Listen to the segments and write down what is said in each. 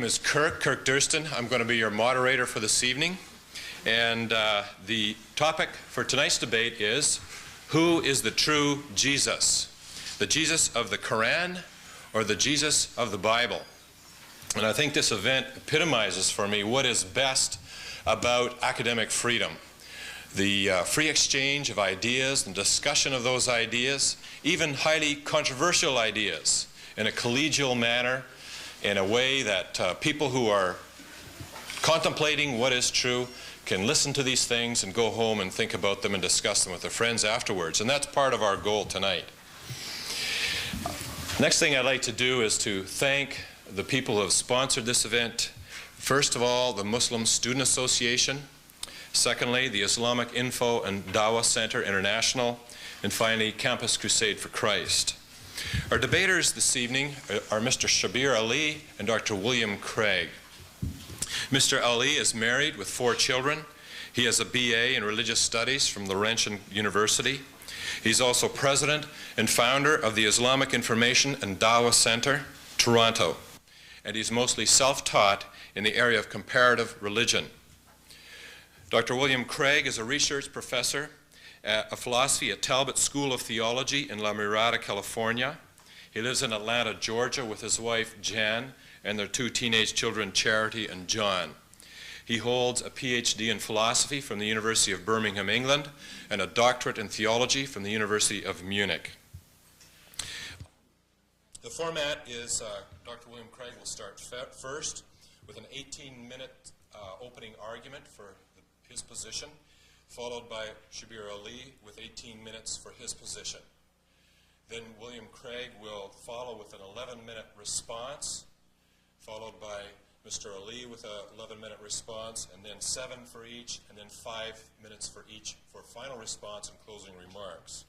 is Kirk Durston. I'm going to be your moderator for this evening. And the topic for tonight's debate is, who is the true Jesus? The Jesus of the Qur'an or the Jesus of the Bible? And I think this event epitomizes for me what is best about academic freedom. The free exchange of ideas and discussion of those ideas, even highly controversial ideas, in a collegial manner, in a way that people who are contemplating what is true can listen to these things and go home and think about them and discuss them with their friends afterwards. And that's part of our goal tonight. Next thing I'd like to do is to thank the people who have sponsored this event. First of all, the Muslim Student Association. Secondly, the Islamic Info and Dawah Center International. And finally, Campus Crusade for Christ. Our debaters this evening are Mr. Shabir Ali and Dr. William Craig. Mr. Ali is married with 4 children. He has a BA in Religious Studies from Laurentian University. He's also president and founder of the Islamic Information and Dawah Center, Toronto. And he's mostly self-taught in the area of comparative religion. Dr. William Craig is a research professor of philosophy at Talbot School of Theology in La Mirada, California. He lives in Atlanta, Georgia with his wife, Jan, and their 2 teenage children, Charity and John. He holds a PhD in philosophy from the University of Birmingham, England, and a doctorate in theology from the University of Munich. The format is Dr. William Craig will start first with an 18-minute opening argument for his position, followed by Shabir Ali with 18 minutes for his position. Then William Craig will follow with an 11-minute response, followed by Mr. Ali with an 11-minute response, and then 7 for each, and then 5 minutes for each for final response and closing remarks.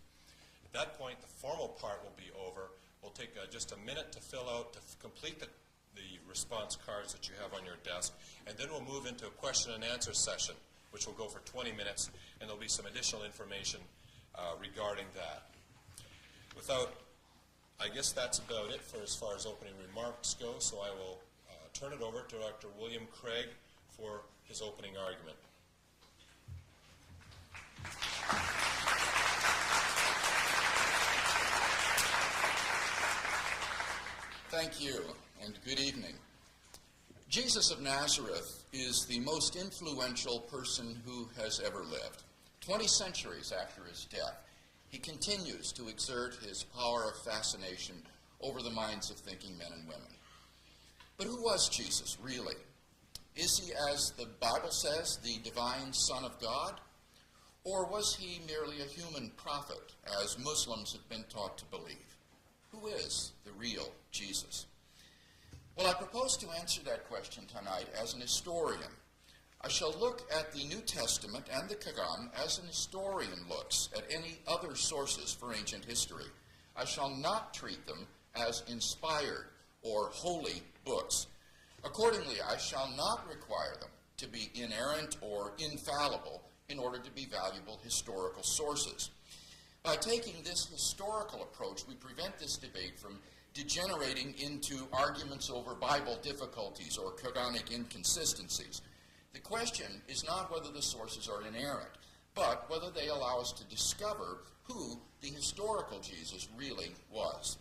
At that point, the formal part will be over. We'll take just a minute to fill out, to complete the response cards that you have on your desk, and then we'll move into a question and answer session, which will go for 20 minutes, and there'll be some additional information regarding that. I guess that's about it for as far as opening remarks go, so I will turn it over to Dr. William Craig for his opening argument. Thank you, and good evening. Jesus of Nazareth is the most influential person who has ever lived. 20 centuries after his death, he continues to exert his power of fascination over the minds of thinking men and women. But who was Jesus, really? Is he, as the Bible says, the divine Son of God? Or was he merely a human prophet, as Muslims have been taught to believe? Who is the real Jesus? Well, I propose to answer that question tonight as an historian. I shall look at the New Testament and the Qur'an as an historian looks at any other sources for ancient history. I shall not treat them as inspired or holy books. Accordingly, I shall not require them to be inerrant or infallible in order to be valuable historical sources. By taking this historical approach, we prevent this debate from degenerating into arguments over Bible difficulties or Quranic inconsistencies. The question is not whether the sources are inerrant, but whether they allow us to discover who the historical Jesus really was.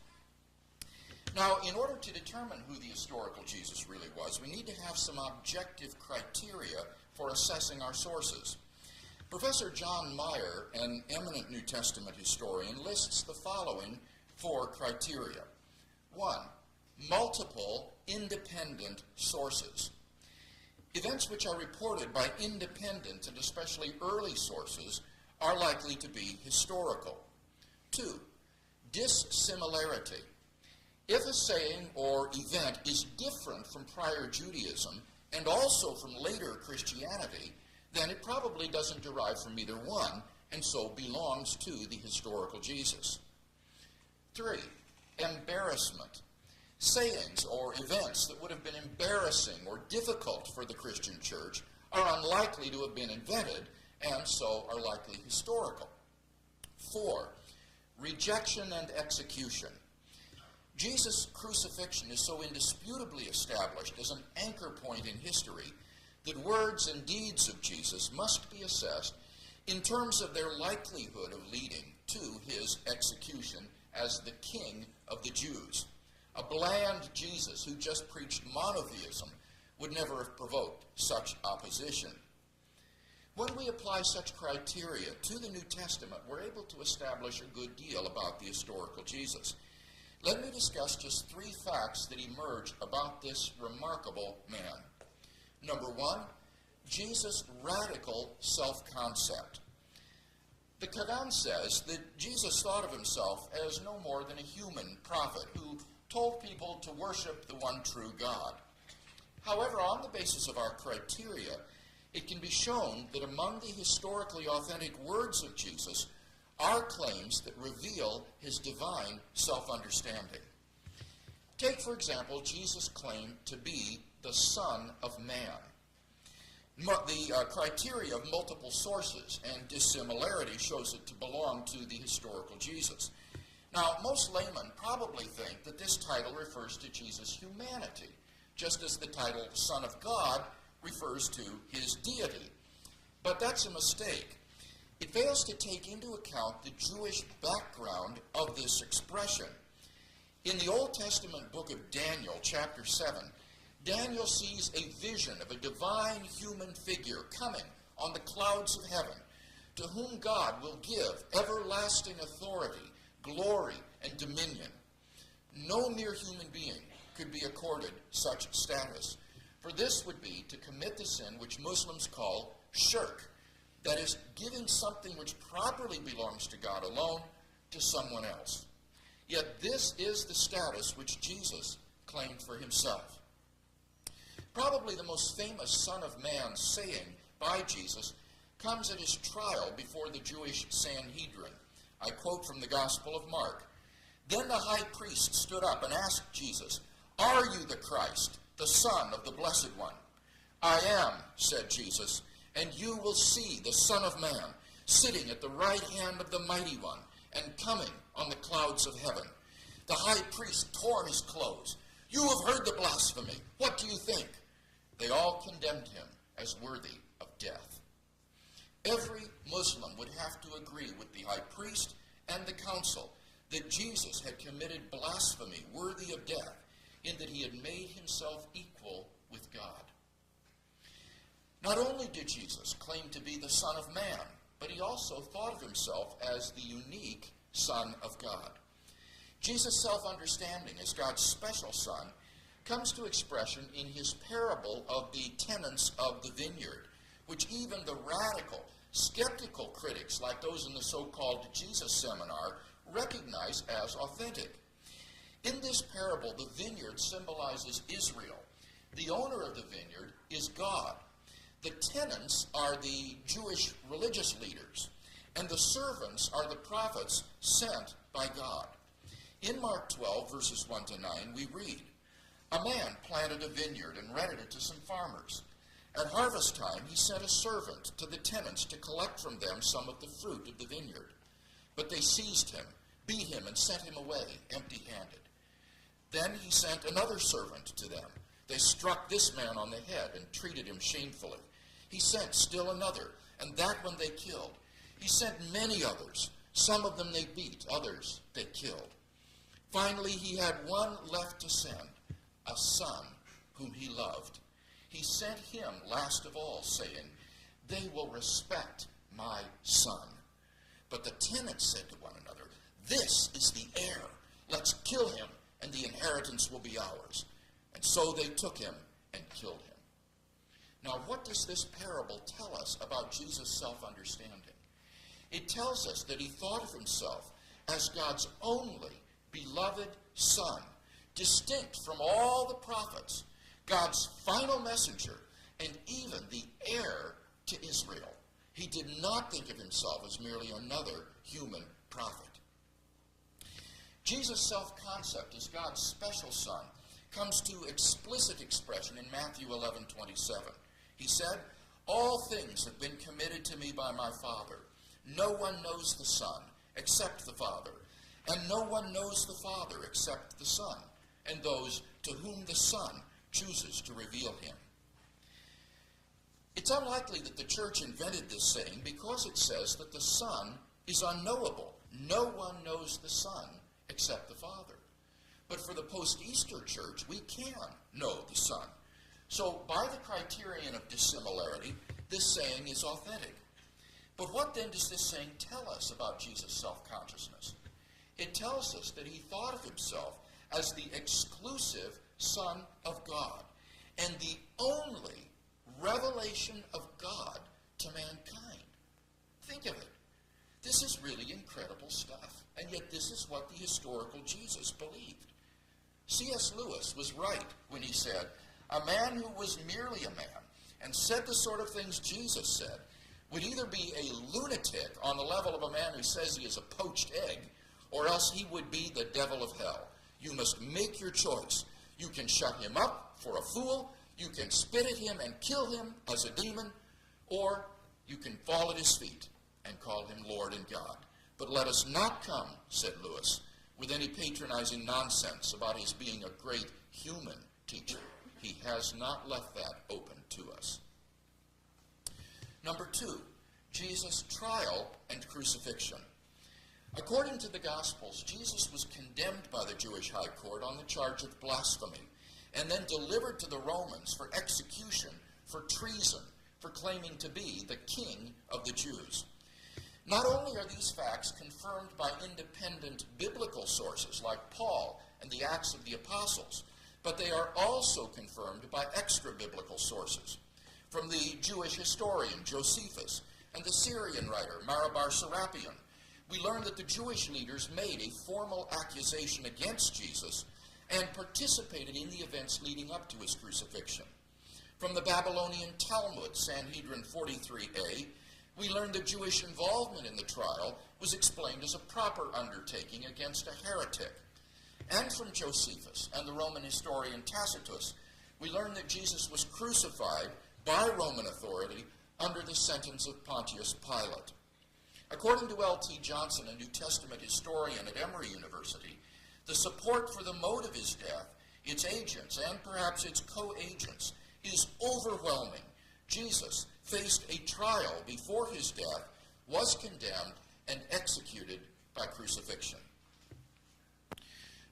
Now, in order to determine who the historical Jesus really was, we need to have some objective criteria for assessing our sources. Professor John Meyer, an eminent New Testament historian, lists the following 4 criteria. 1, multiple independent sources. Events which are reported by independent and especially early sources are likely to be historical. 2, dissimilarity. If a saying or event is different from prior Judaism and also from later Christianity, then it probably doesn't derive from either one and so belongs to the historical Jesus. 3, embarrassment. Sayings or events that would have been embarrassing or difficult for the Christian church are unlikely to have been invented and so are likely historical. 4, rejection and execution. Jesus' crucifixion is so indisputably established as an anchor point in history that words and deeds of Jesus must be assessed in terms of their likelihood of leading to his execution as the King of the Jews. A bland Jesus who just preached monotheism would never have provoked such opposition. When we apply such criteria to the New Testament, we're able to establish a good deal about the historical Jesus. Let me discuss just 3 facts that emerge about this remarkable man. Number 1, Jesus' radical self-concept. The Qur'an says that Jesus thought of himself as no more than a human prophet who told people to worship the one true God. However, on the basis of our criteria, it can be shown that among the historically authentic words of Jesus are claims that reveal his divine self-understanding. Take, for example, Jesus' claim to be the Son of Man. The criteria of multiple sources and dissimilarity shows it to belong to the historical Jesus. Now, most laymen probably think that this title refers to Jesus' humanity, just as the title Son of God refers to his deity. But that's a mistake. It fails to take into account the Jewish background of this expression. In the Old Testament book of Daniel, chapter 7, Daniel sees a vision of a divine human figure coming on the clouds of heaven, to whom God will give everlasting authority, glory, and dominion. No mere human being could be accorded such status, for this would be to commit the sin which Muslims call shirk, that is, giving something which properly belongs to God alone to someone else. Yet this is the status which Jesus claimed for himself. Probably the most famous Son of Man saying by Jesus comes at his trial before the Jewish Sanhedrin. I quote from the Gospel of Mark. Then the high priest stood up and asked Jesus, "Are you the Christ, the Son of the Blessed One?" "I am," said Jesus, "and you will see the Son of Man sitting at the right hand of the Mighty One and coming on the clouds of heaven." The high priest tore his clothes. "You have heard the blasphemy. What do you think?" They all condemned him as worthy of death. Every Muslim would have to agree with the high priest and the council that Jesus had committed blasphemy worthy of death, in that he had made himself equal with God. Not only did Jesus claim to be the Son of Man, but he also thought of himself as the unique Son of God. Jesus' self-understanding as God's special Son comes to expression in his parable of the tenants of the vineyard, which even the radical, skeptical critics like those in the so-called Jesus Seminar recognize as authentic. In this parable, the vineyard symbolizes Israel. The owner of the vineyard is God. The tenants are the Jewish religious leaders, and the servants are the prophets sent by God. In Mark 12, verses 1 to 9, we read, "A man planted a vineyard and rented it to some farmers. At harvest time, he sent a servant to the tenants to collect from them some of the fruit of the vineyard. But they seized him, beat him, and sent him away empty-handed. Then he sent another servant to them. They struck this man on the head and treated him shamefully. He sent still another, and that one they killed. He sent many others. Some of them they beat, others they killed. Finally, he had one left to send, a son whom he loved. He sent him last of all, saying, 'They will respect my son.' But the tenants said to one another, 'This is the heir. Let's kill him, and the inheritance will be ours.' And so they took him and killed him." Now, what does this parable tell us about Jesus' self-understanding? It tells us that he thought of himself as God's only beloved Son, distinct from all the prophets, God's final messenger, and even the heir to Israel. He did not think of himself as merely another human prophet. Jesus' self-concept as God's special Son comes to explicit expression in Matthew 11:27. He said, "All things have been committed to me by my Father. No one knows the Son except the Father, And no one knows the Father except the Son, and those to whom the Son chooses to reveal him. It's unlikely that the church invented this saying because it says that the Son is unknowable. No one knows the Son except the Father. But for the post-Easter church, we can know the Son. So by the criterion of dissimilarity, this saying is authentic. But what then does this saying tell us about Jesus' self-consciousness? It tells us that he thought of himself as the exclusive Son of God and the only revelation of God to mankind. Think of it. This is really incredible stuff. And yet this is what the historical Jesus believed. C.S. Lewis was right when he said, "A man who was merely a man and said the sort of things Jesus said would either be a lunatic on the level of a man who says he is a poached egg, or else he would be the devil of hell. You must make your choice. You can shut him up for a fool, you can spit at him and kill him as a demon, or you can fall at his feet and call him Lord and God. But let us not come," said Lewis, "with any patronizing nonsense about his being a great human teacher. He has not left that open to us." Number 2, Jesus' trial and crucifixion. According to the Gospels, Jesus was condemned by the Jewish high court on the charge of blasphemy and then delivered to the Romans for execution for treason, for claiming to be the king of the Jews. Not only are these facts confirmed by independent biblical sources like Paul and the Acts of the Apostles, but they are also confirmed by extra-biblical sources. From the Jewish historian Josephus and the Syrian writer Marabar Serapion, we learn that the Jewish leaders made a formal accusation against Jesus and participated in the events leading up to his crucifixion. From the Babylonian Talmud, Sanhedrin 43a, we learn that Jewish involvement in the trial was explained as a proper undertaking against a heretic. And from Josephus and the Roman historian Tacitus, we learn that Jesus was crucified by Roman authority under the sentence of Pontius Pilate. According to L.T. Johnson, a New Testament historian at Emory University, the support for the mode of his death, its agents, and perhaps its co-agents, is overwhelming. Jesus faced a trial before his death, was condemned, and executed by crucifixion.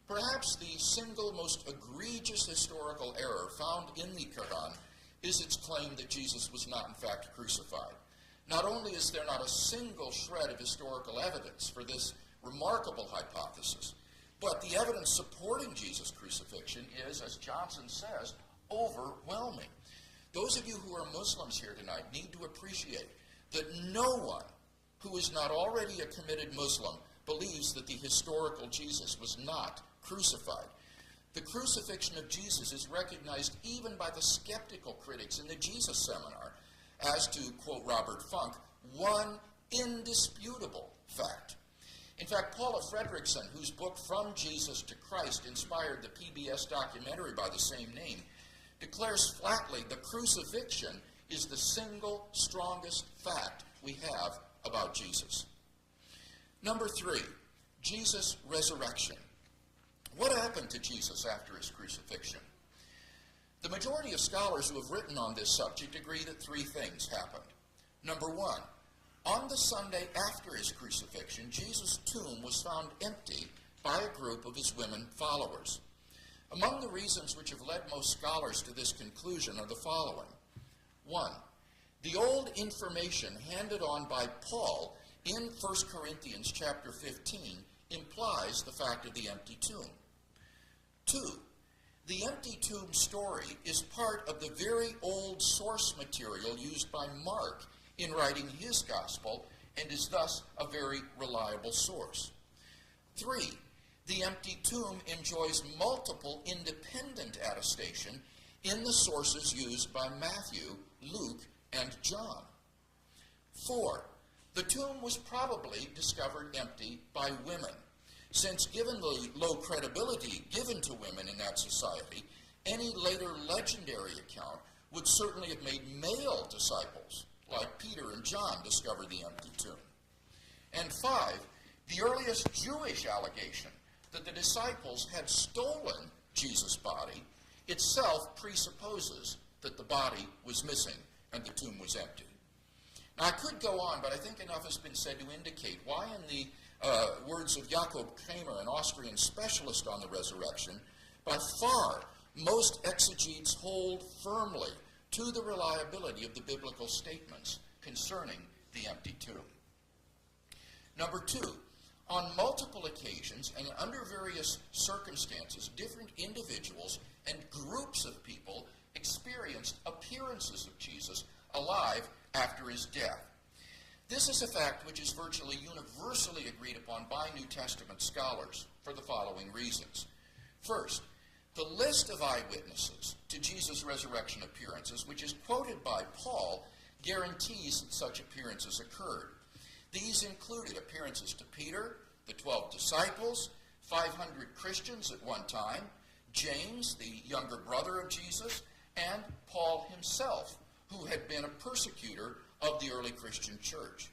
Perhaps the single most egregious historical error found in the Qur'an is its claim that Jesus was not in fact crucified. Not only is there not a single shred of historical evidence for this remarkable hypothesis, but the evidence supporting Jesus' crucifixion is, as Johnson says, overwhelming. Those of you who are Muslims here tonight need to appreciate that no one who is not already a committed Muslim believes that the historical Jesus was not crucified. The crucifixion of Jesus is recognized even by the skeptical critics in the Jesus Seminar as, to quote Robert Funk, one indisputable fact. In fact, Paula Fredrickson, whose book From Jesus to Christ inspired the PBS documentary by the same name, declares flatly the crucifixion is the single strongest fact we have about Jesus. Number 3, Jesus' resurrection. What happened to Jesus after his crucifixion? The majority of scholars who have written on this subject agree that 3 things happened. Number 1, on the Sunday after his crucifixion, Jesus' tomb was found empty by a group of his women followers. Among the reasons which have led most scholars to this conclusion are the following. 1, the old information handed on by Paul in 1 Corinthians chapter 15 implies the fact of the empty tomb. 2, the empty tomb story is part of the very old source material used by Mark in writing his gospel and is thus a very reliable source. 3, the empty tomb enjoys multiple independent attestation in the sources used by Matthew, Luke, and John. 4, the tomb was probably discovered empty by women, since given the low credibility given to women in that society, any later legendary account would certainly have made male disciples, like Peter and John, discover the empty tomb. And 5, The earliest Jewish allegation that the disciples had stolen Jesus' body itself presupposes that the body was missing and the tomb was empty. Now, I could go on, but I think enough has been said to indicate why, in the words of Jakob Kramer, an Austrian specialist on the resurrection, by far most exegetes hold firmly to the reliability of the biblical statements concerning the empty tomb. Number two, on multiple occasions and under various circumstances, different individuals and groups of people experienced appearances of Jesus alive after his death. This is a fact which is virtually universally agreed upon by New Testament scholars for the following reasons. First, the list of eyewitnesses to Jesus' resurrection appearances, which is quoted by Paul, guarantees that such appearances occurred. These included appearances to Peter, the 12 disciples, 500 Christians at one time, James, the younger brother of Jesus, and Paul himself, who had been a persecutor of the early Christian church.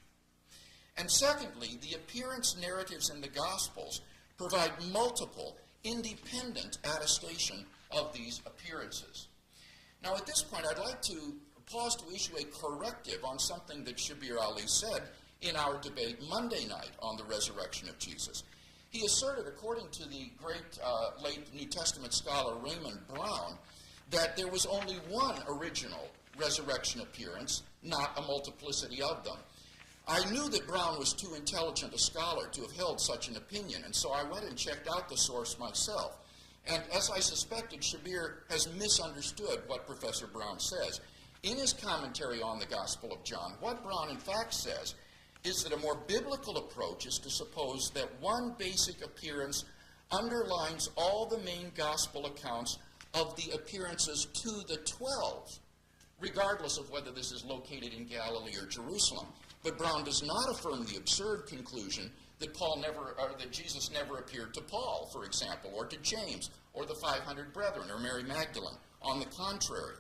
And secondly, the appearance narratives in the Gospels provide multiple independent attestation of these appearances. Now, at this point, I'd like to pause to issue a corrective on something that Shabir Ali said in our debate Monday night on the resurrection of Jesus. He asserted, according to the great late New Testament scholar Raymond Brown, that there was only one original resurrection appearance, not a multiplicity of them. I knew that Brown was too intelligent a scholar to have held such an opinion, and so I went and checked out the source myself. And as I suspected, Shabir has misunderstood what Professor Brown says. In his commentary on the Gospel of John, what Brown in fact says is that a more biblical approach is to suppose that one basic appearance underlines all the main Gospel accounts of the appearances to the 12, regardless of whether this is located in Galilee or Jerusalem. But Brown does not affirm the absurd conclusion that that Jesus never appeared to Paul, for example, or to James, or the 500 brethren, or Mary Magdalene. On the contrary,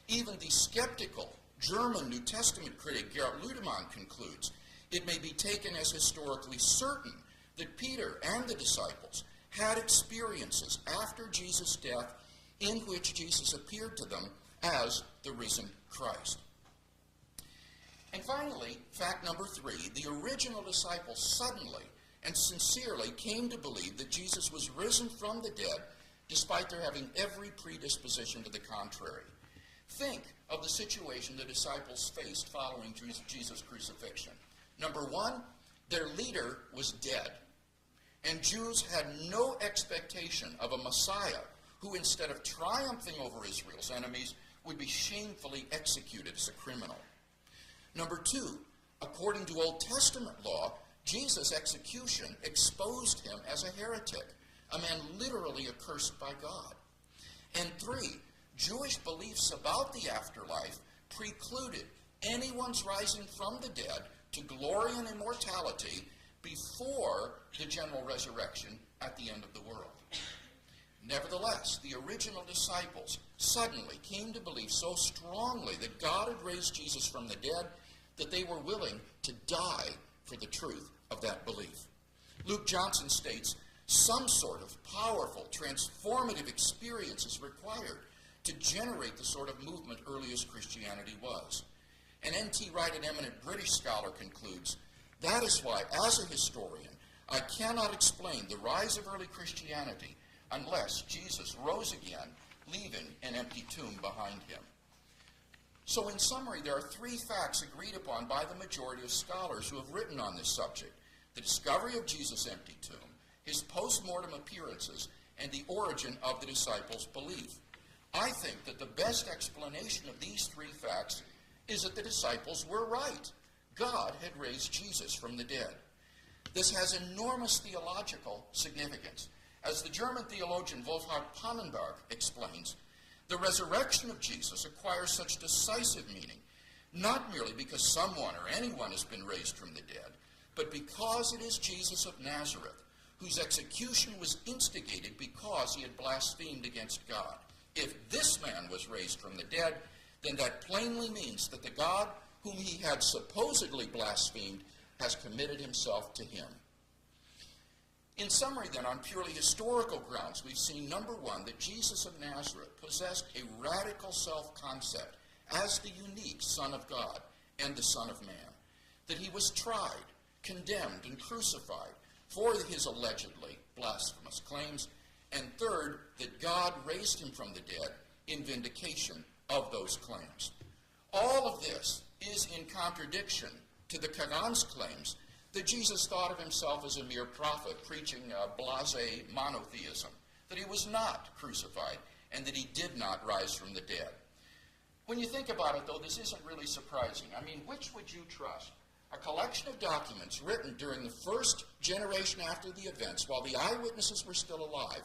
even the skeptical German New Testament critic Gerhard Ludemann concludes it may be taken as historically certain that Peter and the disciples had experiences after Jesus' death in which Jesus appeared to them as the risen Christ. And finally, fact number three, the original disciples suddenly and sincerely came to believe that Jesus was risen from the dead, despite their having every predisposition to the contrary. Think of the situation the disciples faced following Jesus' crucifixion. Number one, their leader was dead, and Jews had no expectation of a Messiah who, instead of triumphing over Israel's enemies, would be shamefully executed as a criminal. Number two, according to Old Testament law, Jesus' execution exposed him as a heretic, a man literally accursed by God. And three, Jewish beliefs about the afterlife precluded anyone's rising from the dead to glory and immortality before the general resurrection at the end of the world. Nevertheless, the original disciples suddenly came to believe so strongly that God had raised Jesus from the dead that they were willing to die for the truth of that belief. Luke Johnson states, some sort of powerful, transformative experience is required to generate the sort of movement earliest Christianity was. And N.T. Wright, an eminent British scholar, concludes, that is why, as a historian, I cannot explain the rise of early Christianity unless Jesus rose again, leaving an empty tomb behind him. So in summary, there are three facts agreed upon by the majority of scholars who have written on this subject: the discovery of Jesus' empty tomb, his post-mortem appearances, and the origin of the disciples' belief. I think that the best explanation of these three facts is that the disciples were right. God had raised Jesus from the dead. This has enormous theological significance. As the German theologian Wolfhard Pannenberg explains, the resurrection of Jesus acquires such decisive meaning, not merely because someone or anyone has been raised from the dead, but because it is Jesus of Nazareth, whose execution was instigated because he had blasphemed against God. If this man was raised from the dead, then that plainly means that the God whom he had supposedly blasphemed has committed himself to him. In summary, then, on purely historical grounds, we've seen, number one, that Jesus of Nazareth possessed a radical self-concept as the unique Son of God and the Son of Man, that he was tried, condemned, and crucified for his allegedly blasphemous claims, and third, that God raised him from the dead in vindication of those claims. All of this is in contradiction to the Qur'an's claims that Jesus thought of himself as a mere prophet preaching blasé monotheism, that he was not crucified, and that he did not rise from the dead. When you think about it, though, this isn't really surprising. I mean, which would you trust? A collection of documents written during the first generation after the events, while the eyewitnesses were still alive,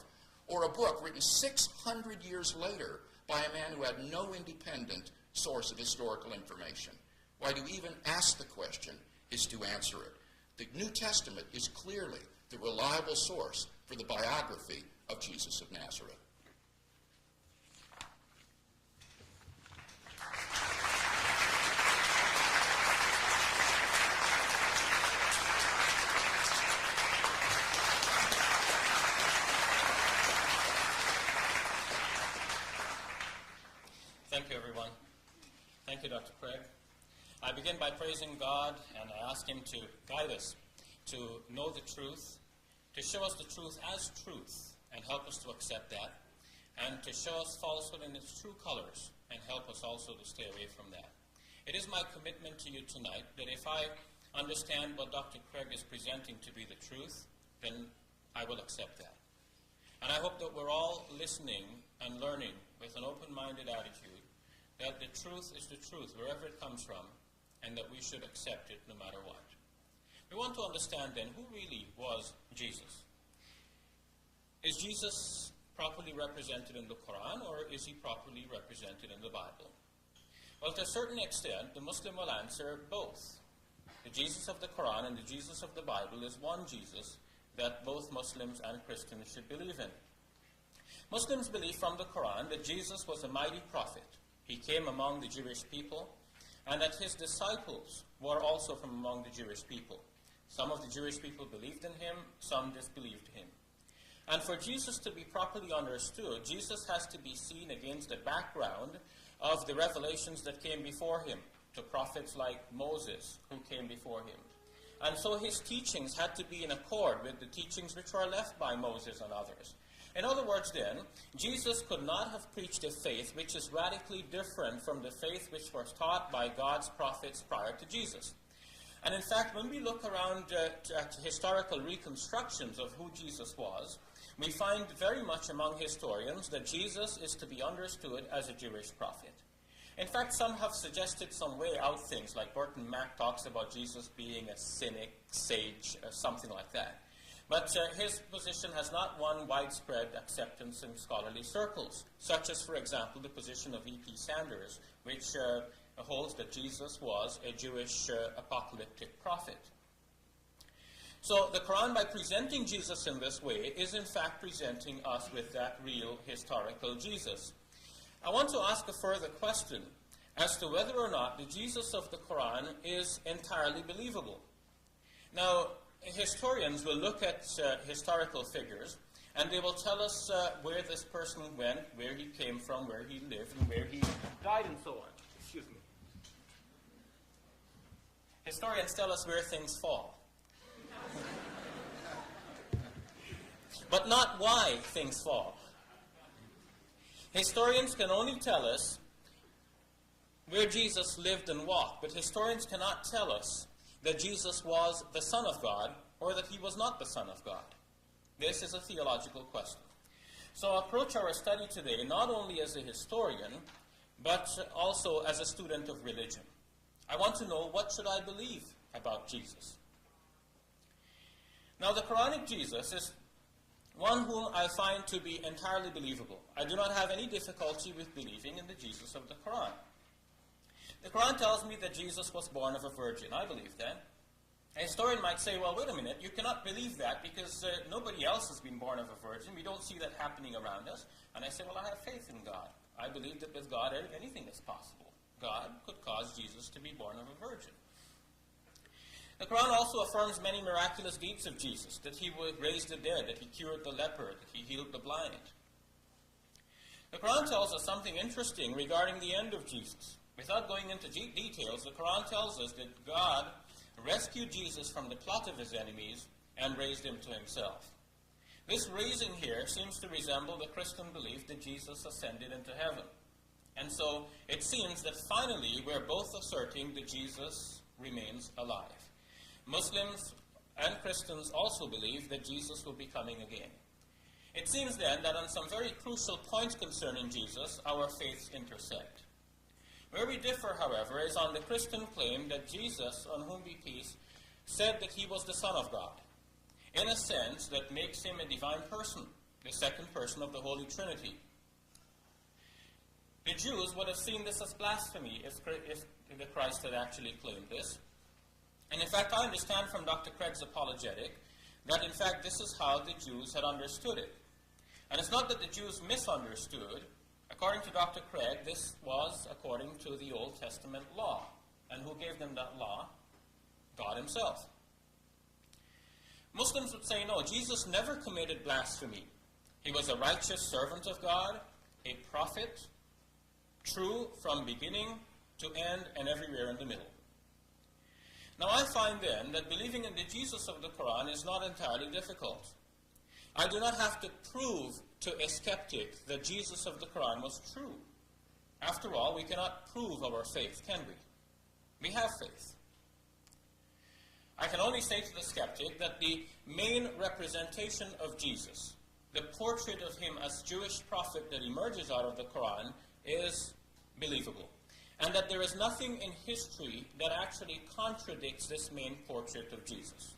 or a book written 600 years later by a man who had no independent source of historical information? Why, to even ask the question is to answer it. The New Testament is clearly the reliable source for the biography of Jesus of Nazareth. Thank you, everyone. Thank you, Dr. Craig. I begin by praising God, and I ask him to guide us to know the truth, to show us the truth as truth, and help us to accept that, and to show us falsehood in its true colors, and help us also to stay away from that. It is my commitment to you tonight that if I understand what Dr. Craig is presenting to be the truth, then I will accept that. And I hope that we're all listening and learning with an open-minded attitude that the truth is the truth wherever it comes from, and that we should accept it no matter what. We want to understand then, who really was Jesus? Is Jesus properly represented in the Qur'an, or is he properly represented in the Bible? Well, to a certain extent, the Muslim will answer both. The Jesus of the Qur'an and the Jesus of the Bible is one Jesus that both Muslims and Christians should believe in. Muslims believe from the Qur'an that Jesus was a mighty prophet. He came among the Jewish people, and that his disciples were also from among the Jewish people. Some of the Jewish people believed in him, some disbelieved him. And for Jesus to be properly understood, Jesus has to be seen against the background of the revelations that came before him, to prophets like Moses, who came before him. And so his teachings had to be in accord with the teachings which were left by Moses and others. In other words, then, Jesus could not have preached a faith which is radically different from the faith which was taught by God's prophets prior to Jesus. And in fact, when we look around at historical reconstructions of who Jesus was, we find very much among historians that Jesus is to be understood as a Jewish prophet. In fact, some have suggested some way out things, like Burton Mack talks about Jesus being a cynic, sage, or something like that. But his position has not won widespread acceptance in scholarly circles, such as, for example, the position of E.P. Sanders, which holds that Jesus was a Jewish apocalyptic prophet. So the Quran, by presenting Jesus in this way, is in fact presenting us with that real historical Jesus. I want to ask a further question as to whether or not the Jesus of the Quran is entirely believable. Now, historians will look at historical figures, and they will tell us where this person went, where he came from, where he lived, and where he died, and so on. Excuse me. Historians tell us where things fall. But not why things fall. Historians can only tell us where Jesus lived and walked, but historians cannot tell us that Jesus was the Son of God or that he was not the Son of God. This is a theological question. So I approach our study today not only as a historian, but also as a student of religion. I want to know, what should I believe about Jesus? Now, the Quranic Jesus is one whom I find to be entirely believable. I do not have any difficulty with believing in the Jesus of the Quran. The Quran tells me that Jesus was born of a virgin. I believe that. A historian might say, well, wait a minute, you cannot believe that because nobody else has been born of a virgin. We don't see that happening around us. And I say, well, I have faith in God. I believe that with God, anything is possible. God could cause Jesus to be born of a virgin. The Quran also affirms many miraculous deeds of Jesus, that he would raise the dead, that he cured the leper, that he healed the blind. The Quran tells us something interesting regarding the end of Jesus. Without going into details, the Quran tells us that God rescued Jesus from the plot of his enemies and raised him to himself. This raising here seems to resemble the Christian belief that Jesus ascended into heaven. And so it seems that finally we're both asserting that Jesus remains alive. Muslims and Christians also believe that Jesus will be coming again. It seems then that on some very crucial points concerning Jesus, our faiths intersect. Where we differ, however, is on the Christian claim that Jesus, on whom be peace, said that he was the Son of God, in a sense that makes him a divine person, the second person of the Holy Trinity. The Jews would have seen this as blasphemy if the Christ had actually claimed this. And in fact, I understand from Dr. Craig's apologetic that in fact this is how the Jews had understood it. And it's not that the Jews misunderstood. According to Dr. Craig, this was according to the Old Testament law. And who gave them that law? God himself. Muslims would say, no, Jesus never committed blasphemy. He was a righteous servant of God, a prophet, true from beginning to end and everywhere in the middle. Now I find then that believing in the Jesus of the Quran is not entirely difficult. I do not have to prove to a skeptic that Jesus of the Quran was true. After all, we cannot prove our faith, can we? We have faith. I can only say to the skeptic that the main representation of Jesus, the portrait of him as Jewish prophet that emerges out of the Quran, is believable. And that there is nothing in history that actually contradicts this main portrait of Jesus.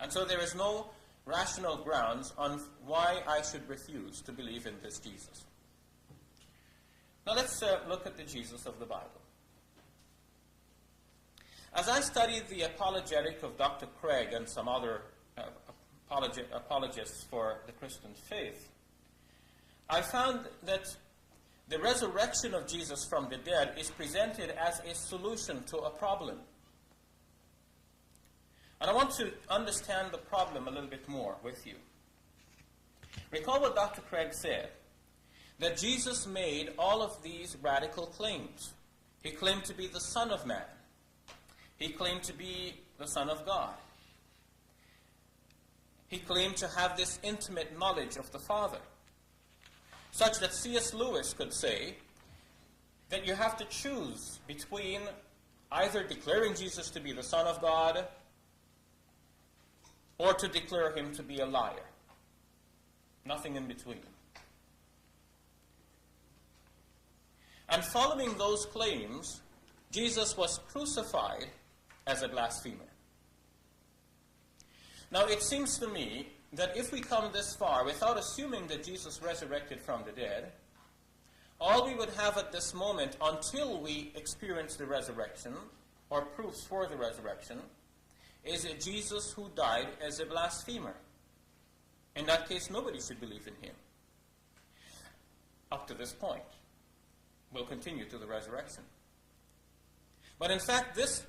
And so there is no rational grounds on why I should refuse to believe in this Jesus. Now let's look at the Jesus of the Bible. As I studied the apologetic of Dr. Craig and some other apologists for the Christian faith, I found that the resurrection of Jesus from the dead is presented as a solution to a problem. And I want to understand the problem a little bit more with you. Recall what Dr. Craig said, that Jesus made all of these radical claims. He claimed to be the Son of Man. He claimed to be the Son of God. He claimed to have this intimate knowledge of the Father, such that C.S. Lewis could say that you have to choose between either declaring Jesus to be the Son of God or to declare him to be a liar. Nothing in between. And following those claims, Jesus was crucified as a blasphemer. Now, it seems to me that if we come this far without assuming that Jesus resurrected from the dead, all we would have at this moment, until we experience the resurrection, or proofs for the resurrection, is a Jesus who died as a blasphemer. In that case, nobody should believe in him. Up to this point. We'll continue to the resurrection. But in fact, this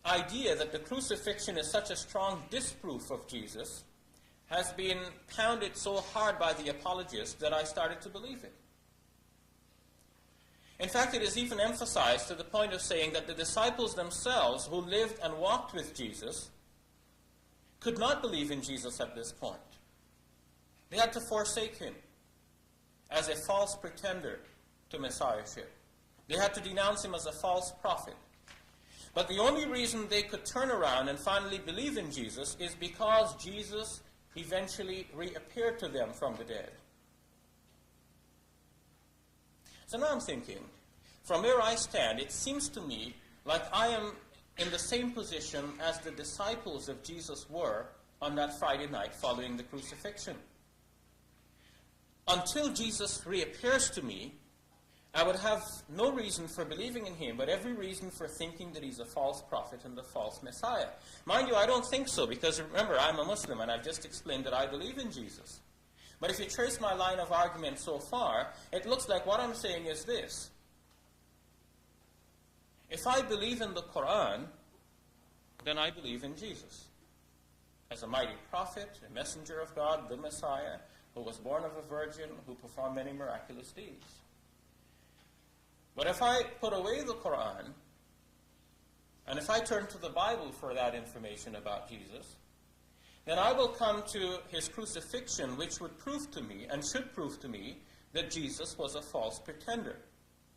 idea that the crucifixion is such a strong disproof of Jesus has been pounded so hard by the apologists that I started to believe it. In fact, it is even emphasized to the point of saying that the disciples themselves, who lived and walked with Jesus, could not believe in Jesus at this point. They had to forsake him as a false pretender to messiahship. They had to denounce him as a false prophet. But the only reason they could turn around and finally believe in Jesus is because Jesus eventually reappeared to them from the dead. So now I'm thinking, from where I stand, it seems to me like I am in the same position as the disciples of Jesus were on that Friday night following the crucifixion. Until Jesus reappears to me, I would have no reason for believing in him, but every reason for thinking that he's a false prophet and a false Messiah. Mind you, I don't think so, because remember, I'm a Muslim, and I've just explained that I believe in Jesus. But if you trace my line of argument so far, it looks like what I'm saying is this. If I believe in the Qur'an, then I believe in Jesus as a mighty prophet, a messenger of God, the Messiah, who was born of a virgin, who performed many miraculous deeds. But if I put away the Qur'an, and if I turn to the Bible for that information about Jesus, then I will come to his crucifixion, which would prove to me, and should prove to me, that Jesus was a false pretender,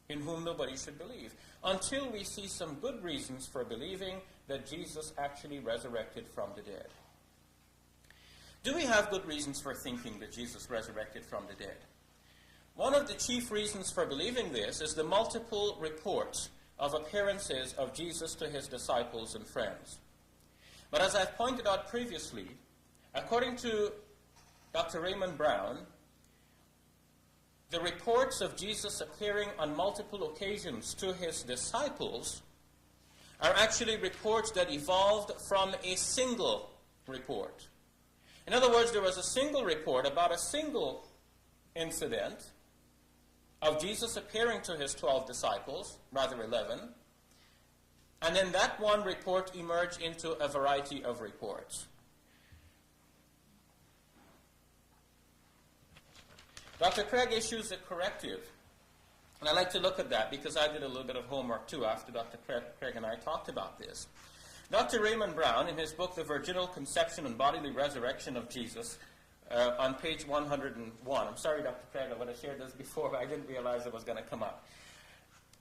in whom nobody should believe, until we see some good reasons for believing that Jesus actually resurrected from the dead. Do we have good reasons for thinking that Jesus resurrected from the dead? One of the chief reasons for believing this is the multiple reports of appearances of Jesus to his disciples and friends. But as I've pointed out previously, according to Dr. Raymond Brown, the reports of Jesus appearing on multiple occasions to his disciples are actually reports that evolved from a single report. In other words, there was a single report about a single incident of Jesus appearing to his 12 disciples, rather 11, and then that one report emerged into a variety of reports. Dr. Craig issues a corrective, and I like to look at that because I did a little bit of homework too after Dr. Craig and I talked about this. Dr. Raymond Brown, in his book, The Virginal Conception and Bodily Resurrection of Jesus, on page 101, I'm sorry, Dr. Craig, I would have shared this before, but I didn't realize it was going to come up.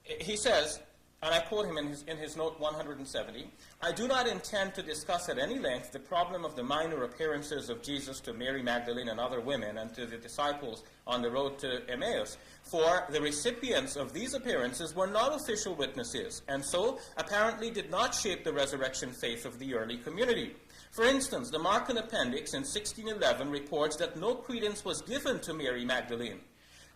He says, and I quote him in his note 170, "I do not intend to discuss at any length the problem of the minor appearances of Jesus to Mary Magdalene and other women and to the disciples on the road to Emmaus, for the recipients of these appearances were not official witnesses, and so apparently did not shape the resurrection faith of the early community. For instance, the Markan Appendix in 1611 reports that no credence was given to Mary Magdalene.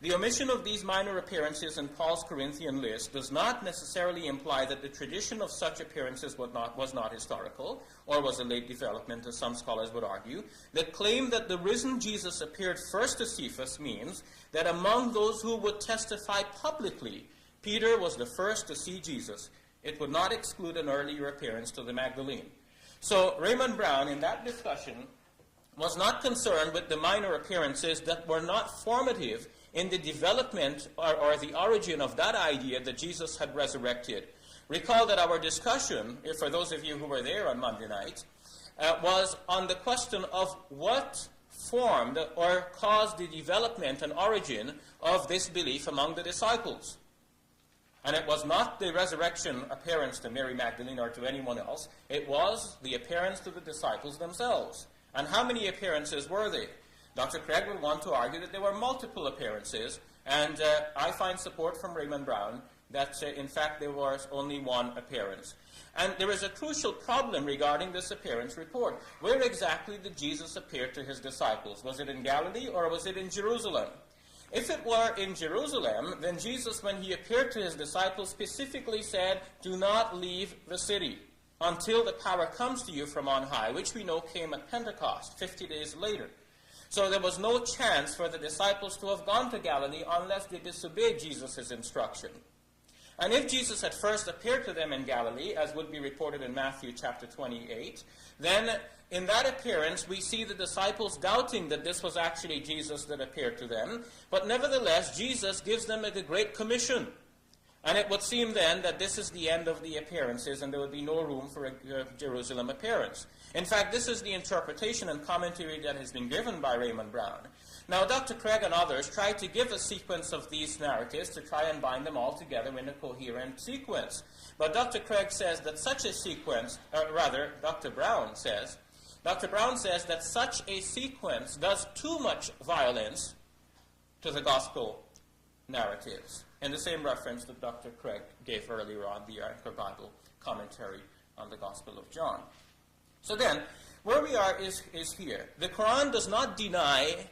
The omission of these minor appearances in Paul's Corinthian list does not necessarily imply that the tradition of such appearances was not historical, or was a late development, as some scholars would argue. The claim that the risen Jesus appeared first to Cephas means that among those who would testify publicly, Peter was the first to see Jesus. It would not exclude an earlier appearance to the Magdalene." So Raymond Brown, in that discussion, was not concerned with the minor appearances that were not formative in the development or the origin of that idea that Jesus had resurrected. Recall that our discussion, for those of you who were there on Monday night, was on the question of what formed or caused the development and origin of this belief among the disciples. And it was not the resurrection appearance to Mary Magdalene or to anyone else. It was the appearance to the disciples themselves. And how many appearances were they? Dr. Craig would want to argue that there were multiple appearances, and I find support from Raymond Brown that, in fact, there was only one appearance. And there is a crucial problem regarding this appearance report. Where exactly did Jesus appear to his disciples? Was it in Galilee or was it in Jerusalem? If it were in Jerusalem, then Jesus, when he appeared to his disciples, specifically said, "Do not leave the city until the power comes to you from on high," which we know came at Pentecost, 50 days later. So there was no chance for the disciples to have gone to Galilee unless they disobeyed Jesus' instruction. And if Jesus had first appeared to them in Galilee, as would be reported in Matthew chapter 28, then in that appearance we see the disciples doubting that this was actually Jesus that appeared to them. But nevertheless, Jesus gives them the Great Commission. And it would seem then that this is the end of the appearances and there would be no room for a Jerusalem appearance. In fact, this is the interpretation and commentary that has been given by Raymond Brown. Now, Dr. Craig and others tried to give a sequence of these narratives to try and bind them all together in a coherent sequence. But Dr. Craig says that such a sequence, Dr. Brown says that such a sequence does too much violence to the gospel narratives, in the same reference that Dr. Craig gave earlier on the Anchor Bible commentary on the Gospel of John. So then, where we are is here. The Quran does not deny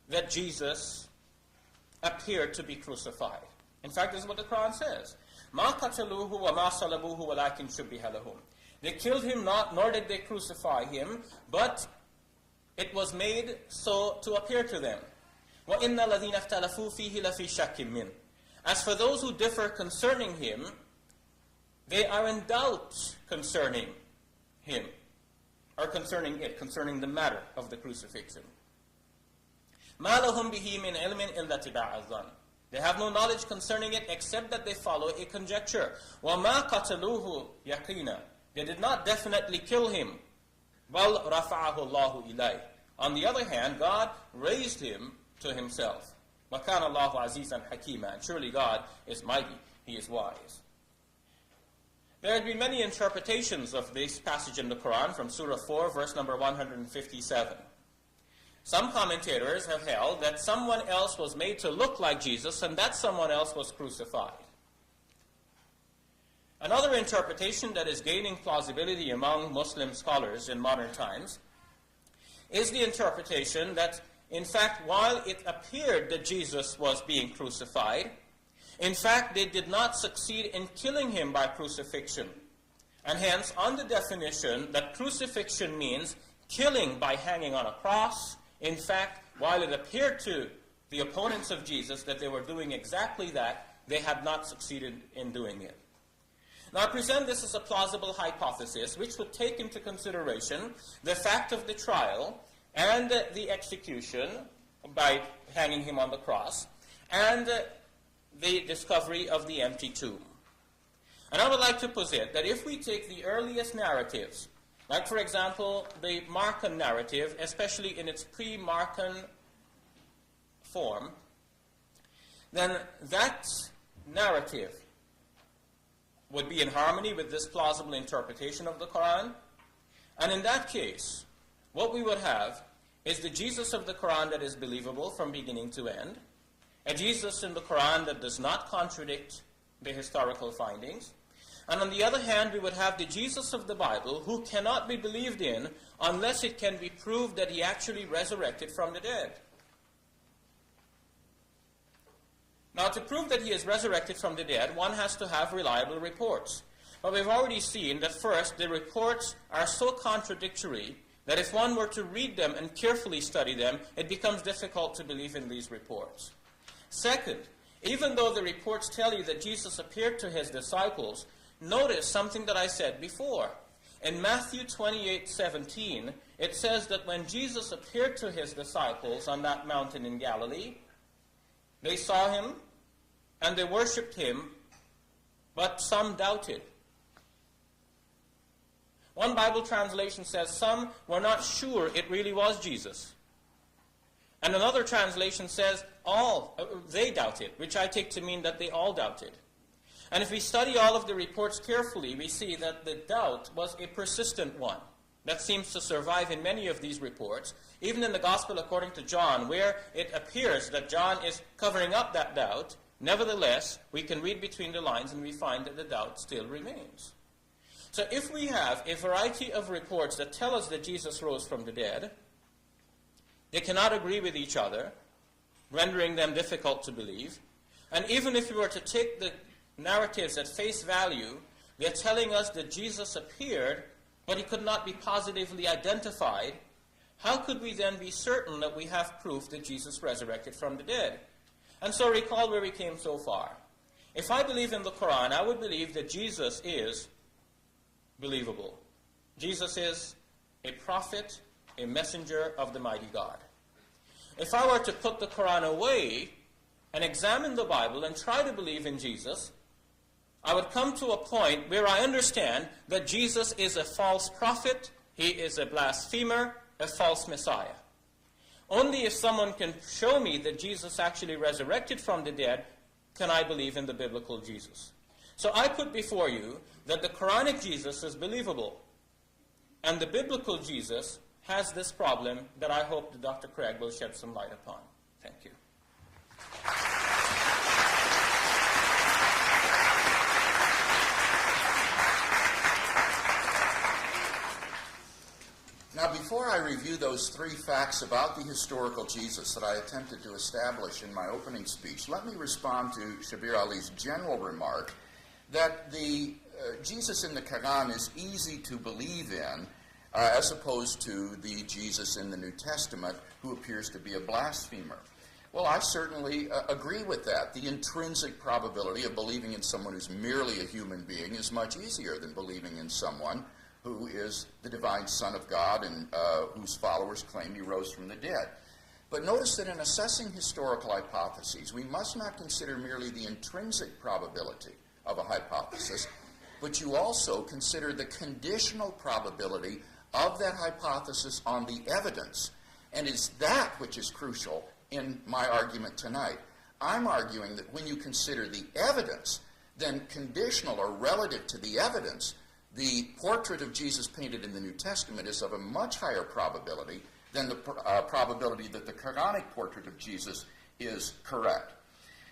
that Jesus appeared to be crucified. In fact, this is what the Quran says. مَا قَتَلُوهُ وَمَا صَلَبُوهُ وَلَكِنْ شُبِّهَ لَهُمْ. They killed him not, nor did they crucify him, but it was made so to appear to them. وَإِنَّ الَّذِينَ اخْتَلَفُوا فِيهِ لَفِي شَكٍّ مِّنْهُ. As for those who differ concerning him, They are in doubt concerning him, or concerning it, concerning the matter of the crucifixion. مَا لَهُمْ بِهِ مِنْ عِلْمٍ إِلَّا اتِّبَاعَ الظَّنِّ. They have no knowledge concerning it except that they follow a conjecture. وَمَا قَتَلُوهُ يَقِينًا. They did not definitely kill him. بَلْ رَفَعَهُ اللَّهُ إِلَيْهِ. On the other hand, God raised him to himself. وَكَانَ اللَّهُ عَزِيزًا حَكِيمًا. And surely God is mighty, he is wise. There have been many interpretations of this passage in the Qur'an from Surah 4, verse number 157. Some commentators have held that someone else was made to look like Jesus, and that someone else was crucified. Another interpretation that is gaining plausibility among Muslim scholars in modern times is the interpretation that, in fact, while it appeared that Jesus was being crucified, in fact, they did not succeed in killing him by crucifixion. And hence, on the definition that crucifixion means killing by hanging on a cross, in fact, while it appeared to the opponents of Jesus that they were doing exactly that, they had not succeeded in doing it. Now, I present this as a plausible hypothesis which would take into consideration the fact of the trial and the execution by hanging him on the cross, and the discovery of the empty tomb. And I would like to posit that if we take the earliest narratives, like, for example, the Markan narrative, especially in its pre-Markan form, then that narrative would be in harmony with this plausible interpretation of the Quran. And in that case, what we would have is the Jesus of the Quran that is believable from beginning to end, a Jesus in the Quran that does not contradict the historical findings. And on the other hand, we would have the Jesus of the Bible who cannot be believed in unless it can be proved that he actually resurrected from the dead. Now, to prove that he is resurrected from the dead, one has to have reliable reports. But we've already seen that first, the reports are so contradictory that if one were to read them and carefully study them, it becomes difficult to believe in these reports. Second, even though the reports tell you that Jesus appeared to his disciples, notice something that I said before. In Matthew 28:17, it says that when Jesus appeared to his disciples on that mountain in Galilee, they saw him and they worshipped him, but some doubted. One Bible translation says some were not sure it really was Jesus. And another translation says they doubted, which I take to mean that they all doubted. And if we study all of the reports carefully, we see that the doubt was a persistent one. That seems to survive in many of these reports, even in the Gospel according to John, where it appears that John is covering up that doubt. Nevertheless, we can read between the lines and we find that the doubt still remains. So if we have a variety of reports that tell us that Jesus rose from the dead, they cannot agree with each other, rendering them difficult to believe. And even if we were to take the narratives at face value, they're telling us that Jesus appeared, but he could not be positively identified. How could we then be certain that we have proof that Jesus resurrected from the dead? And so recall where we came so far. If I believe in the Quran, I would believe that Jesus is believable. Jesus is a prophet, a messenger of the mighty God. If I were to put the Quran away and examine the Bible and try to believe in Jesus, I would come to a point where I understand that Jesus is a false prophet, he is a blasphemer, a false Messiah. Only if someone can show me that Jesus actually resurrected from the dead can I believe in the biblical Jesus. So I put before you that the Quranic Jesus is believable, and the biblical Jesus has this problem that I hope that Dr. Craig will shed some light upon. Thank you. Now, before I review those three facts about the historical Jesus that I attempted to establish in my opening speech, let me respond to Shabir Ali's general remark that the Jesus in the Quran is easy to believe in, as opposed to the Jesus in the New Testament who appears to be a blasphemer. Well, I certainly agree with that. The intrinsic probability of believing in someone who's merely a human being is much easier than believing in someone who is the divine Son of God and whose followers claim he rose from the dead. But notice that in assessing historical hypotheses, we must not consider merely the intrinsic probability of a hypothesis, but you also consider the conditional probability of that hypothesis on the evidence. And it's that which is crucial in my argument tonight. I'm arguing that when you consider the evidence, then conditional or relative to the evidence, the portrait of Jesus painted in the New Testament is of a much higher probability than the probability that the Quranic portrait of Jesus is correct.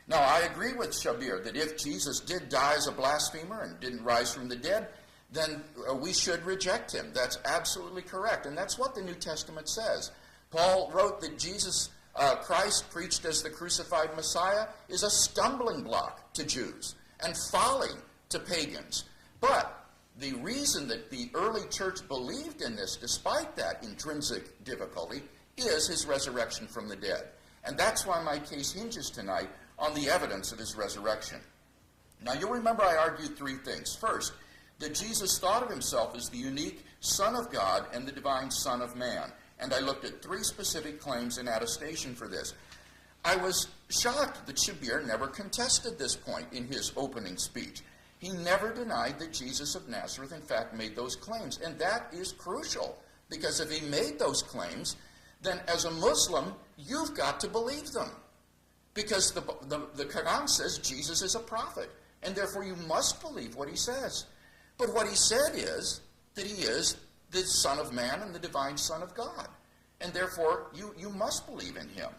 Now, I agree with Shabir that if Jesus did die as a blasphemer and didn't rise from the dead, then we should reject him. That's absolutely correct, and that's what the New Testament says. Paul wrote that Jesus Christ, preached as the crucified Messiah, is a stumbling block to Jews and folly to pagans. But the reason that the early church believed in this, despite that intrinsic difficulty, is his resurrection from the dead. And that's why my case hinges tonight on the evidence of his resurrection. Now, you'll remember I argued three things. First, that Jesus thought of himself as the unique Son of God and the divine Son of Man. And I looked at three specific claims in attestation for this. I was shocked that Shabir never contested this point in his opening speech. He never denied that Jesus of Nazareth, in fact, made those claims. And that is crucial, because if he made those claims, then as a Muslim, you've got to believe them. Because the Quran says Jesus is a prophet, and therefore you must believe what he says. But what he said is that he is the Son of Man and the divine Son of God. And therefore, you must believe in him.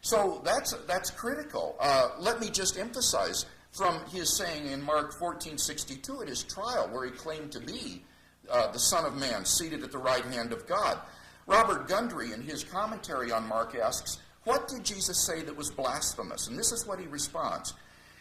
So that's critical. Let me just emphasize from his saying in Mark 14:62 at his trial, where he claimed to be the Son of Man seated at the right hand of God. Robert Gundry, in his commentary on Mark, asks, what did Jesus say that was blasphemous? And this is what he responds.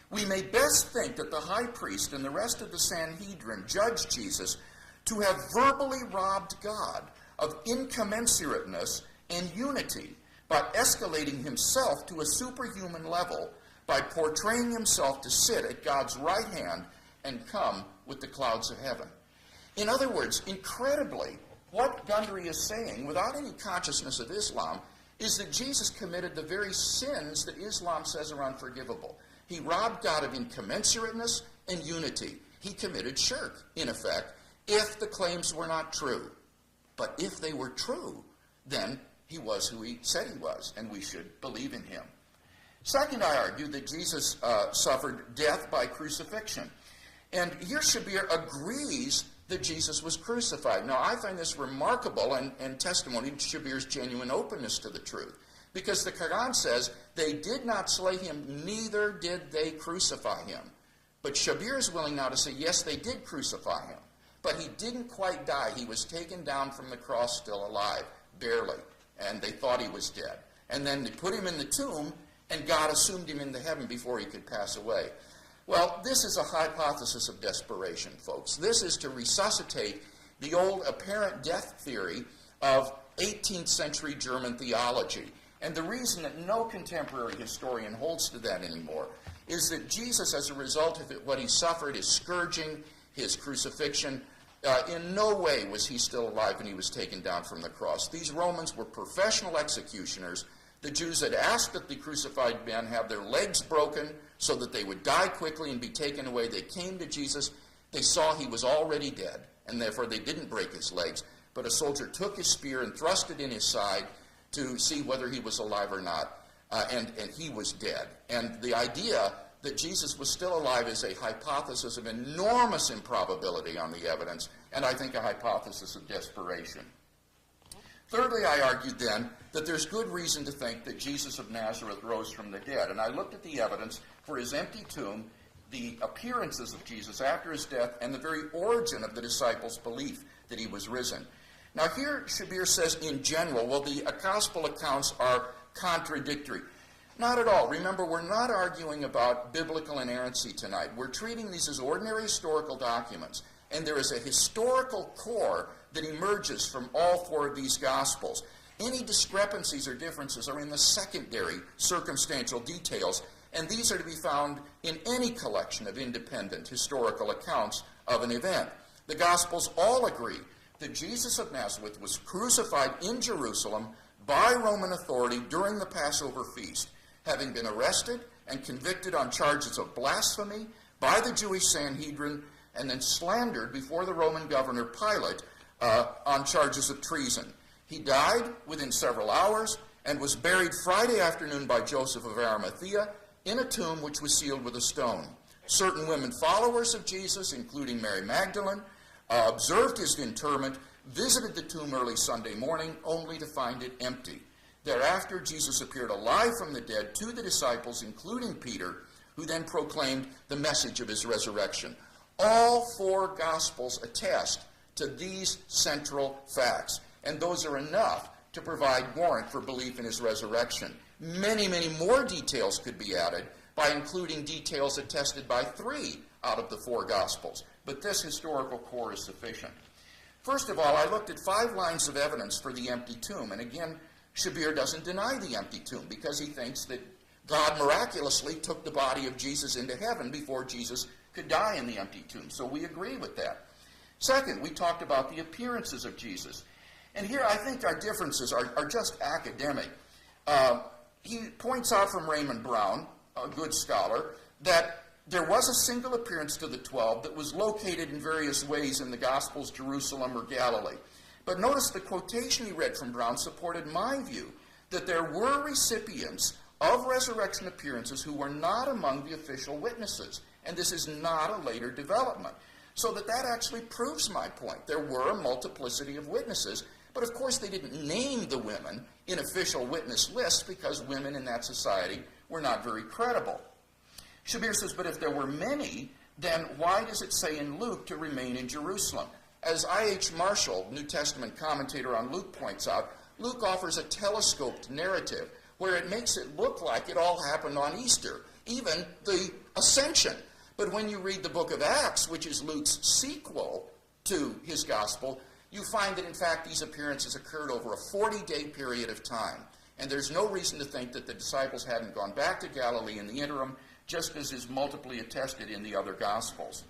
We may best think that the high priest and the rest of the Sanhedrin judged Jesus to have verbally robbed God of incommensurateness and unity by escalating himself to a superhuman level by portraying himself to sit at God's right hand and come with the clouds of heaven. In other words, incredibly, what Gundry is saying, without any consciousness of Islam, is that Jesus committed the very sins that Islam says are unforgivable. He robbed God of incommensurateness and unity. He committed shirk, in effect, if the claims were not true. But if they were true, then he was who he said he was, and we should believe in him. Second, I argue that Jesus suffered death by crucifixion. And here Shabir agrees that Jesus was crucified. Now, I find this remarkable and testimony to Shabir's genuine openness to the truth. Because the Quran says, they did not slay him, neither did they crucify him. But Shabir is willing now to say, yes, they did crucify him. But he didn't quite die. He was taken down from the cross still alive, barely. And they thought he was dead. And then they put him in the tomb, and God assumed him into heaven before he could pass away. Well, this is a hypothesis of desperation, folks. This is to resuscitate the old apparent death theory of 18th century German theology. And the reason that no contemporary historian holds to that anymore is that Jesus, as a result of what he suffered, his scourging, his crucifixion, in no way was he still alive when he was taken down from the cross. These Romans were professional executioners. The Jews had asked that the crucified men have their legs broken so that they would die quickly and be taken away. They came to Jesus. They saw he was already dead, and therefore they didn't break his legs. But a soldier took his spear and thrust it in his side to see whether he was alive or not, and he was dead. And the idea that Jesus was still alive is a hypothesis of enormous improbability on the evidence, and I think a hypothesis of desperation. Thirdly, I argued then that there's good reason to think that Jesus of Nazareth rose from the dead. And I looked at the evidence for his empty tomb, the appearances of Jesus after his death, and the very origin of the disciples' belief that he was risen. Now here, Shabir says in general, well, the gospel accounts are contradictory. Not at all. Remember, we're not arguing about biblical inerrancy tonight. We're treating these as ordinary historical documents. And there is a historical core that emerges from all four of these Gospels. Any discrepancies or differences are in the secondary circumstantial details, and these are to be found in any collection of independent historical accounts of an event. The Gospels all agree that Jesus of Nazareth was crucified in Jerusalem by Roman authority during the Passover feast, having been arrested and convicted on charges of blasphemy by the Jewish Sanhedrin, and then slandered before the Roman governor Pilate on charges of treason. He died within several hours and was buried Friday afternoon by Joseph of Arimathea in a tomb which was sealed with a stone. Certain women followers of Jesus, including Mary Magdalene, observed his interment, visited the tomb early Sunday morning, only to find it empty. Thereafter, Jesus appeared alive from the dead to the disciples, including Peter, who then proclaimed the message of his resurrection. All four Gospels attest to these central facts, and those are enough to provide warrant for belief in his resurrection. Many, many more details could be added by including details attested by 3 out of the 4 Gospels, but this historical core is sufficient. First of all, I looked at 5 lines of evidence for the empty tomb, and again, Shabir doesn't deny the empty tomb because he thinks that God miraculously took the body of Jesus into heaven before Jesus could die in the empty tomb, so we agree with that. Second, we talked about the appearances of Jesus, and here I think our differences are just academic. He points out from Raymond Brown, a good scholar, that there was a single appearance to the 12 that was located in various ways in the Gospels, Jerusalem or Galilee. But notice the quotation he read from Brown supported my view that there were recipients of resurrection appearances who were not among the official witnesses. And this is not a later development. So that actually proves my point. There were a multiplicity of witnesses, but of course they didn't name the women in official witness lists because women in that society were not very credible. Shabir says, but if there were many, then why does it say in Luke to remain in Jerusalem? As I.H. Marshall, New Testament commentator on Luke, points out, Luke offers a telescoped narrative where it makes it look like it all happened on Easter, even the Ascension. But when you read the book of Acts, which is Luke's sequel to his gospel, you find that in fact these appearances occurred over a 40-day period of time. And there's no reason to think that the disciples hadn't gone back to Galilee in the interim, just as is multiply attested in the other Gospels.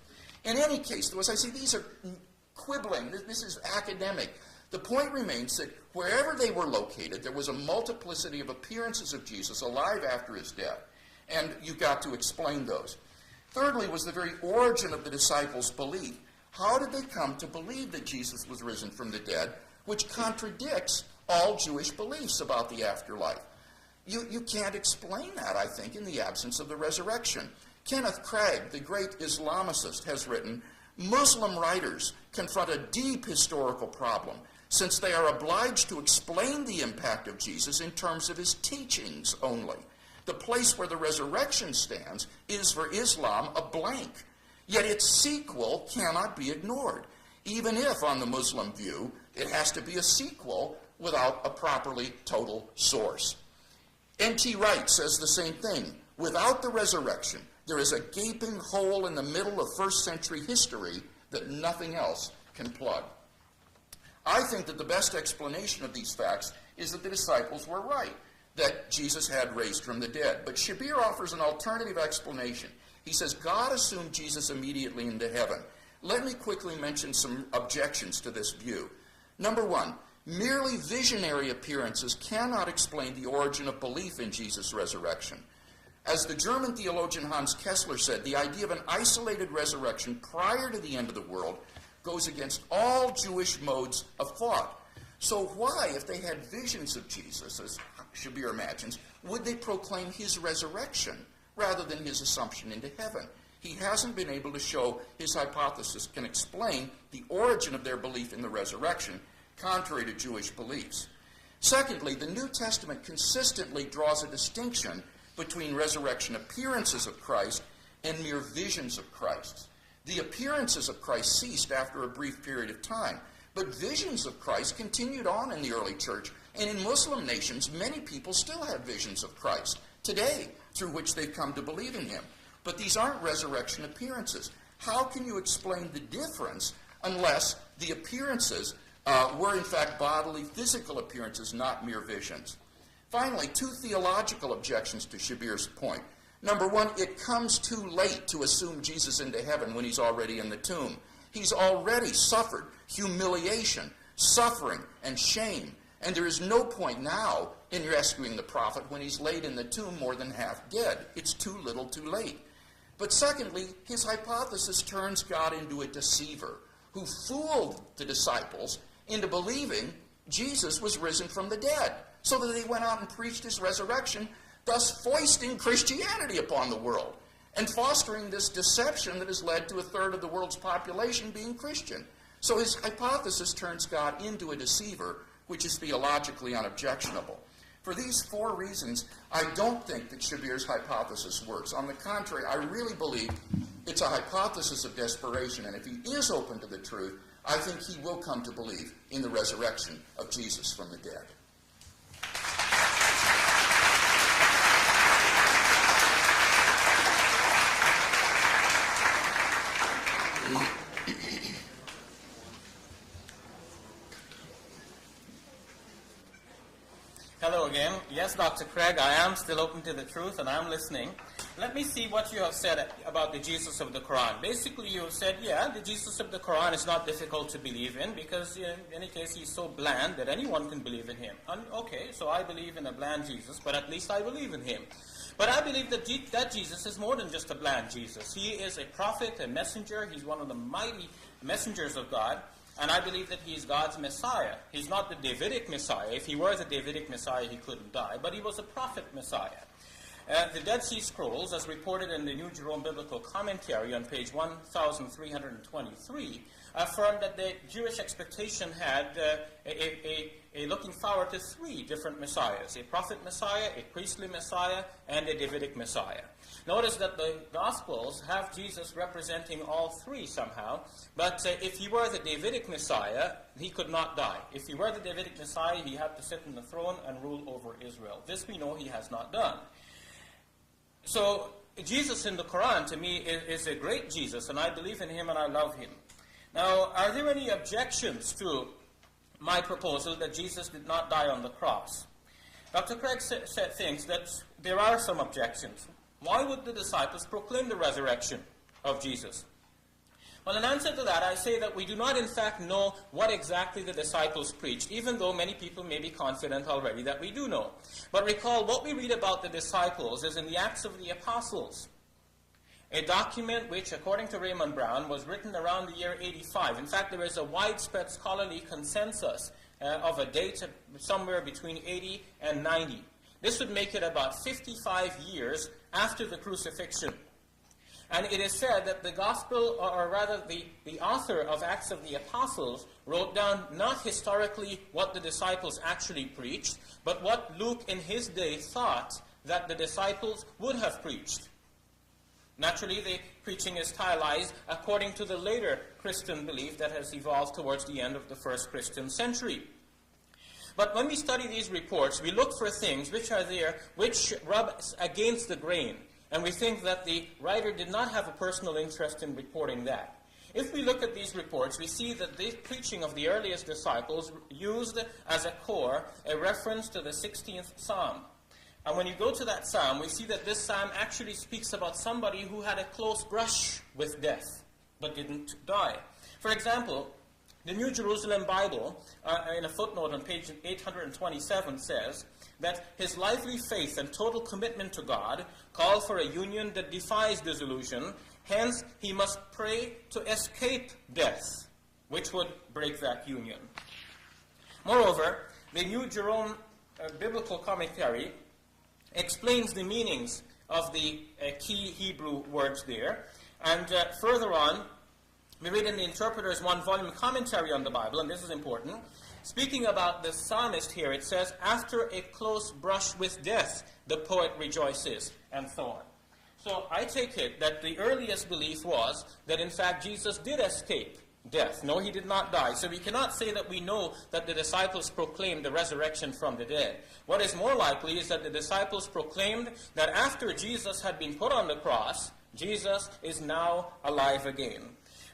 In any case, though, as I say, these are quibbling. This is academic. The point remains that wherever they were located, there was a multiplicity of appearances of Jesus alive after his death. And you've got to explain those. Thirdly was the very origin of the disciples' belief. How did they come to believe that Jesus was risen from the dead, which contradicts all Jewish beliefs about the afterlife? You can't explain that, I think, in the absence of the resurrection. Kenneth Craig, the great Islamicist, has written, Muslim writers confront a deep historical problem since they are obliged to explain the impact of Jesus in terms of his teachings only. The place where the resurrection stands is for Islam a blank, yet its sequel cannot be ignored, even if, on the Muslim view, it has to be a sequel without a properly total source. N.T. Wright says the same thing. Without the resurrection, there is a gaping hole in the middle of first century history that nothing else can plug. I think that the best explanation of these facts is that the disciples were right, that Jesus had raised from the dead. But Shabir offers an alternative explanation. He says God assumed Jesus immediately into heaven. Let me quickly mention some objections to this view. Number one, merely visionary appearances cannot explain the origin of belief in Jesus' resurrection. As the German theologian Hans Kessler said, the idea of an isolated resurrection prior to the end of the world goes against all Jewish modes of thought. So why, if they had visions of Jesus, as Shabir imagines, would they proclaim his resurrection rather than his assumption into heaven? He hasn't been able to show his hypothesis can explain the origin of their belief in the resurrection, contrary to Jewish beliefs. Secondly, the New Testament consistently draws a distinction between resurrection appearances of Christ and mere visions of Christ. The appearances of Christ ceased after a brief period of time, but visions of Christ continued on in the early church, and in Muslim nations, many people still have visions of Christ today, through which they've come to believe in him. But these aren't resurrection appearances. How can you explain the difference unless the appearances were in fact bodily, physical appearances, not mere visions. Finally, 2 theological objections to Shabir's point. Number one, it comes too late to assume Jesus into heaven when he's already in the tomb. He's already suffered humiliation, suffering, and shame. And there is no point now in rescuing the prophet when he's laid in the tomb more than half dead. It's too little too late. But secondly, his hypothesis turns God into a deceiver who fooled the disciples into believing Jesus was risen from the dead, so that they went out and preached his resurrection, thus foisting Christianity upon the world and fostering this deception that has led to 1/3 of the world's population being Christian. So his hypothesis turns God into a deceiver, which is theologically unobjectionable. For these 4 reasons, I don't think that Shabir's hypothesis works. On the contrary, I really believe it's a hypothesis of desperation, and if he is open to the truth, I think he will come to believe in the resurrection of Jesus from the dead. Hello again. Yes, Dr. Craig, I am still open to the truth and I'm listening. Let me see what you have said about the Jesus of the Qur'an. Basically, you have said, yeah, the Jesus of the Qur'an is not difficult to believe in because, in any case, he's so bland that anyone can believe in him. And, okay, so I believe in a bland Jesus, but at least I believe in him. But I believe that that Jesus is more than just a bland Jesus. He is a prophet, a messenger. He's one of the mighty messengers of God. And I believe that he is God's Messiah. He's not the Davidic Messiah. If he were the Davidic Messiah, he couldn't die. But he was a prophet Messiah. The Dead Sea Scrolls, as reported in the New Jerome Biblical Commentary on page 1323, affirm that the Jewish expectation had a looking forward to 3 different messiahs: a prophet Messiah, a priestly Messiah, and a Davidic Messiah. Notice that the Gospels have Jesus representing all 3 somehow, but if he were the Davidic Messiah, he could not die. If he were the Davidic Messiah, he had to sit on the throne and rule over Israel. This we know he has not done. So Jesus in the Quran, to me, is a great Jesus, and I believe in him and I love him. Now, are there any objections to my proposal that Jesus did not die on the cross? Dr. Craig thinks that there are some objections. Why would the disciples proclaim the resurrection of Jesus? Well, in answer to that, I say that we do not in fact know what exactly the disciples preached, even though many people may be confident already that we do know. But recall, what we read about the disciples is in the Acts of the Apostles, a document which, according to Raymond Brown, was written around the year 85. In fact, there is a widespread scholarly consensus of a date somewhere between 80 and 90. This would make it about 55 years after the crucifixion. And it is said that the gospel, or rather the author of Acts of the Apostles, wrote down not historically what the disciples actually preached, but what Luke in his day thought that the disciples would have preached. Naturally, the preaching is stylized according to the later Christian belief that has evolved towards the end of the first Christian century. But when we study these reports, we look for things which are there, which rub against the grain. And we think that the writer did not have a personal interest in reporting that. If we look at these reports, we see that the preaching of the earliest disciples used as a core a reference to the 16th Psalm. And when you go to that psalm, we see that this psalm actually speaks about somebody who had a close brush with death, but didn't die. For example, the New Jerusalem Bible, in a footnote on page 827, says that his lively faith and total commitment to God call for a union that defies dissolution. Hence, he must pray to escape death, which would break that union. Moreover, the New Jerome Biblical Commentary explains the meanings of the key Hebrew words there. And further on, we read in the Interpreter's one-volume commentary on the Bible, and this is important. Speaking about the psalmist here, it says, after a close brush with death, the poet rejoices, and so on. So I take it that the earliest belief was that, in fact, Jesus did escape death. No, he did not die. So we cannot say that we know that the disciples proclaimed the resurrection from the dead. What is more likely is that the disciples proclaimed that after Jesus had been put on the cross, Jesus is now alive again.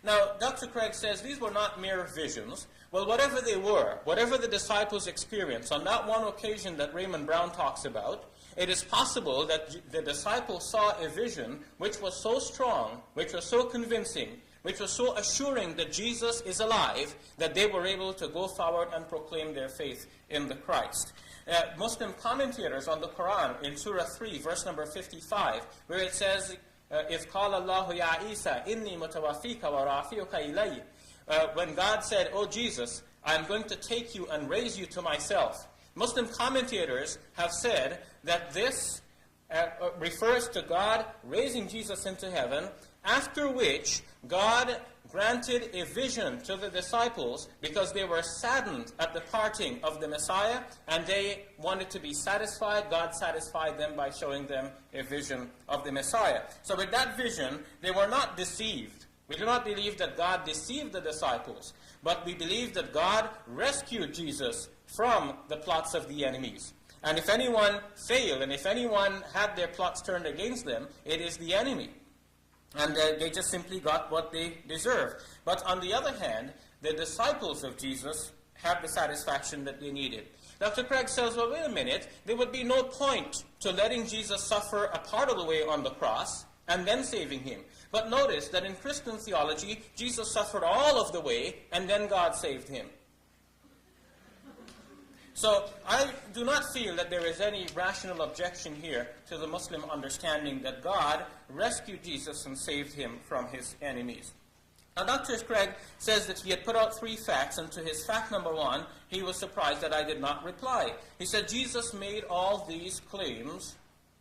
Now, Dr. Craig says these were not mere visions. Well, whatever they were, whatever the disciples experienced on that one occasion that Raymond Brown talks about, it is possible that the disciples saw a vision which was so strong, which was so convincing, which was so assuring that Jesus is alive, that they were able to go forward and proclaim their faith in the Christ. Muslim commentators on the Qur'an, in Surah 3, verse number 55, where it says, إِذْ قَالَ اللَّهُ يَا عِيسَى إِنِّي مُتَوَفِّيكَ وَرَافِعُكَ إِلَيَّ. When God said, "Oh Jesus, I'm going to take you and raise you to myself." Muslim commentators have said that this refers to God raising Jesus into heaven, after which God granted a vision to the disciples because they were saddened at the parting of the Messiah and they wanted to be satisfied. God satisfied them by showing them a vision of the Messiah. So with that vision, they were not deceived. We do not believe that God deceived the disciples, but we believe that God rescued Jesus from the plots of the enemies. And if anyone failed, and if anyone had their plots turned against them, it is the enemy. And they just simply got what they deserved. But on the other hand, the disciples of Jesus had the satisfaction that they needed. Dr. Craig says, well, wait a minute, there would be no point to letting Jesus suffer a part of the way on the cross and then saving him. But notice that in Christian theology, Jesus suffered all of the way and then God saved him. So I do not feel that there is any rational objection here to the Muslim understanding that God rescued Jesus and saved him from his enemies. Now Dr. Craig says that he had put out 3 facts, and to his fact number 1, he was surprised that I did not reply. He said Jesus made all these claims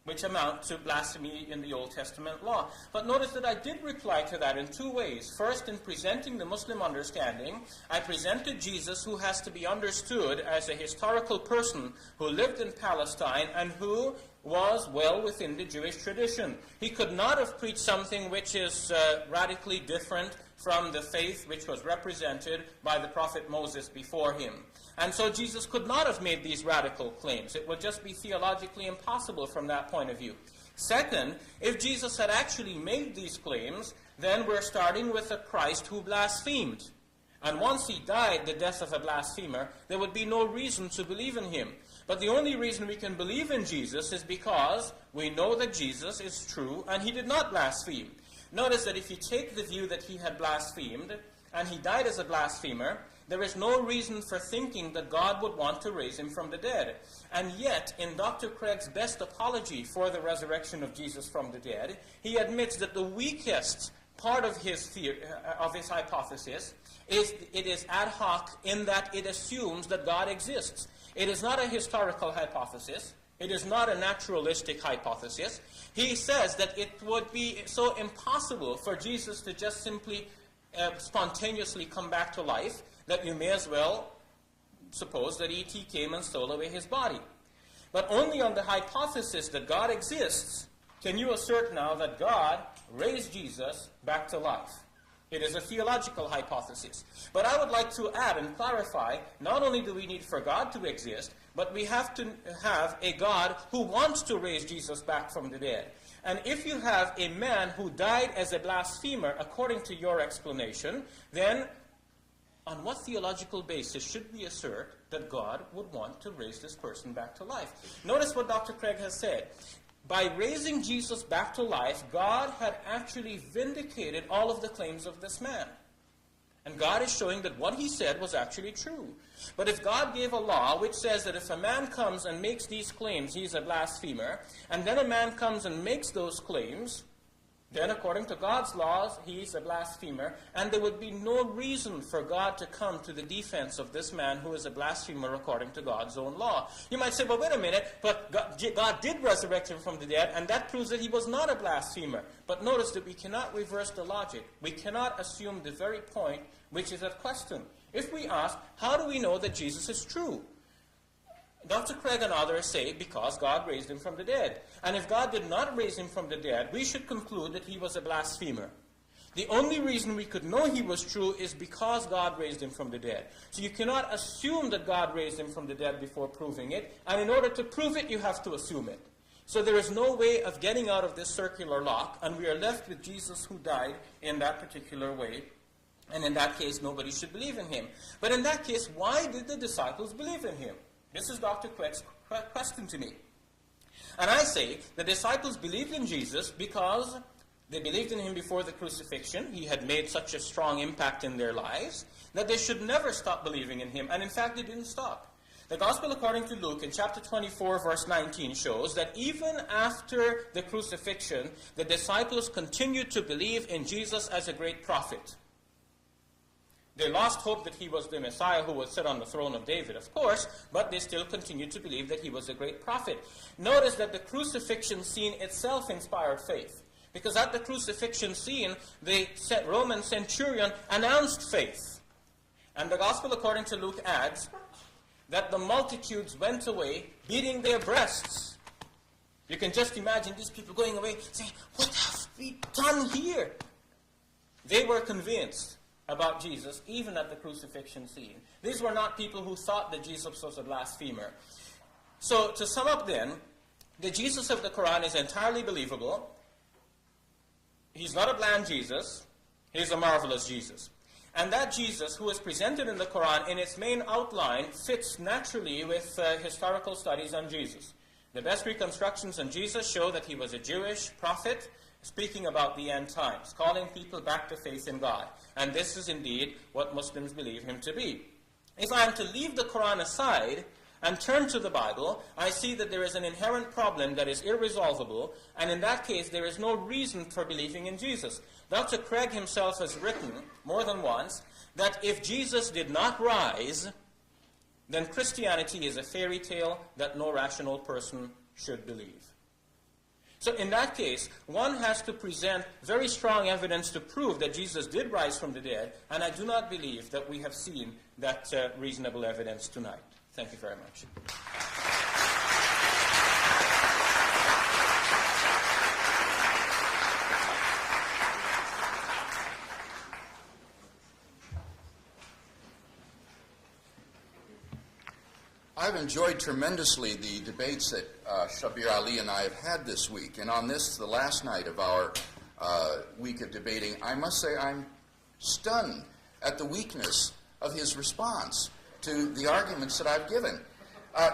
which amount to blasphemy in the Old Testament law. But notice that I did reply to that in 2 ways. First, in presenting the Muslim understanding, I presented Jesus, who has to be understood as a historical person who lived in Palestine and who was well within the Jewish tradition. He could not have preached something which is radically different from the faith which was represented by the prophet Moses before him. And so Jesus could not have made these radical claims. It would just be theologically impossible from that point of view. Second, if Jesus had actually made these claims, then we're starting with a Christ who blasphemed. And once he died the death of a blasphemer, there would be no reason to believe in him. But the only reason we can believe in Jesus is because we know that Jesus is true and he did not blaspheme. Notice that if you take the view that he had blasphemed and he died as a blasphemer, there is no reason for thinking that God would want to raise him from the dead. And yet, in Dr. Craig's best apology for the resurrection of Jesus from the dead, he admits that the weakest part of his hypothesis is it is ad hoc in that it assumes that God exists. It is not a historical hypothesis. It is not a naturalistic hypothesis. He says that it would be so impossible for Jesus to just simply spontaneously come back to life that you may as well suppose that E.T. came and stole away his body. But only on the hypothesis that God exists can you assert now that God raised Jesus back to life. It is a theological hypothesis. But I would like to add and clarify, not only do we need for God to exist, but we have to have a God who wants to raise Jesus back from the dead. And if you have a man who died as a blasphemer, according to your explanation, then on what theological basis should we assert that God would want to raise this person back to life? Notice what Dr. Craig has said. By raising Jesus back to life, God had actually vindicated all of the claims of this man. And God is showing that what he said was actually true. But if God gave a law which says that if a man comes and makes these claims, he's a blasphemer, and then a man comes and makes those claims, then according to God's laws, he's a blasphemer, and there would be no reason for God to come to the defense of this man who is a blasphemer according to God's own law. You might say, well, wait a minute, but God did resurrect him from the dead, and that proves that he was not a blasphemer. But notice that we cannot reverse the logic. We cannot assume the very point which is at question. If we ask, how do we know that Jesus is true? Dr. Craig and others say, because God raised him from the dead. And if God did not raise him from the dead, we should conclude that he was a blasphemer. The only reason we could know he was true is because God raised him from the dead. So you cannot assume that God raised him from the dead before proving it. And in order to prove it, you have to assume it. So there is no way of getting out of this circular lock, and we are left with Jesus who died in that particular way And in that case, nobody should believe in him. But in that case, why did the disciples believe in him? This is Dr. Craig's question to me. And I say the disciples believed in Jesus because they believed in him before the crucifixion. He had made such a strong impact in their lives that they should never stop believing in him. And in fact, they didn't stop. The Gospel according to Luke in chapter 24, verse 19 shows that even after the crucifixion, the disciples continued to believe in Jesus as a great prophet. They lost hope that he was the Messiah who would sit on the throne of David, of course, but they still continued to believe that he was a great prophet. Notice that the crucifixion scene itself inspired faith, because at the crucifixion scene, the Roman centurion announced faith. And the Gospel according to Luke adds that the multitudes went away beating their breasts. You can just imagine these people going away saying, "What have we done here?" They were convinced about Jesus, even at the crucifixion scene. These were not people who thought that Jesus was a blasphemer. So, to sum up then, the Jesus of the Qur'an is entirely believable. He's not a bland Jesus. He's a marvelous Jesus. And that Jesus, who is presented in the Qur'an in its main outline, fits naturally with historical studies on Jesus. The best reconstructions on Jesus show that he was a Jewish prophet, speaking about the end times, calling people back to faith in God. And this is indeed what Muslims believe him to be. If I am to leave the Quran aside and turn to the Bible, I see that there is an inherent problem that is irresolvable, and in that case there is no reason for believing in Jesus. Dr. Craig himself has written more than once that if Jesus did not rise, then Christianity is a fairy tale that no rational person should believe. So in that case, one has to present very strong evidence to prove that Jesus did rise from the dead, and I do not believe that we have seen that reasonable evidence tonight. Thank you very much. I've enjoyed tremendously the debates that Shabir Ali and I have had this week. And on this, the last night of our week of debating, I must say I'm stunned at the weakness of his response to the arguments that I've given.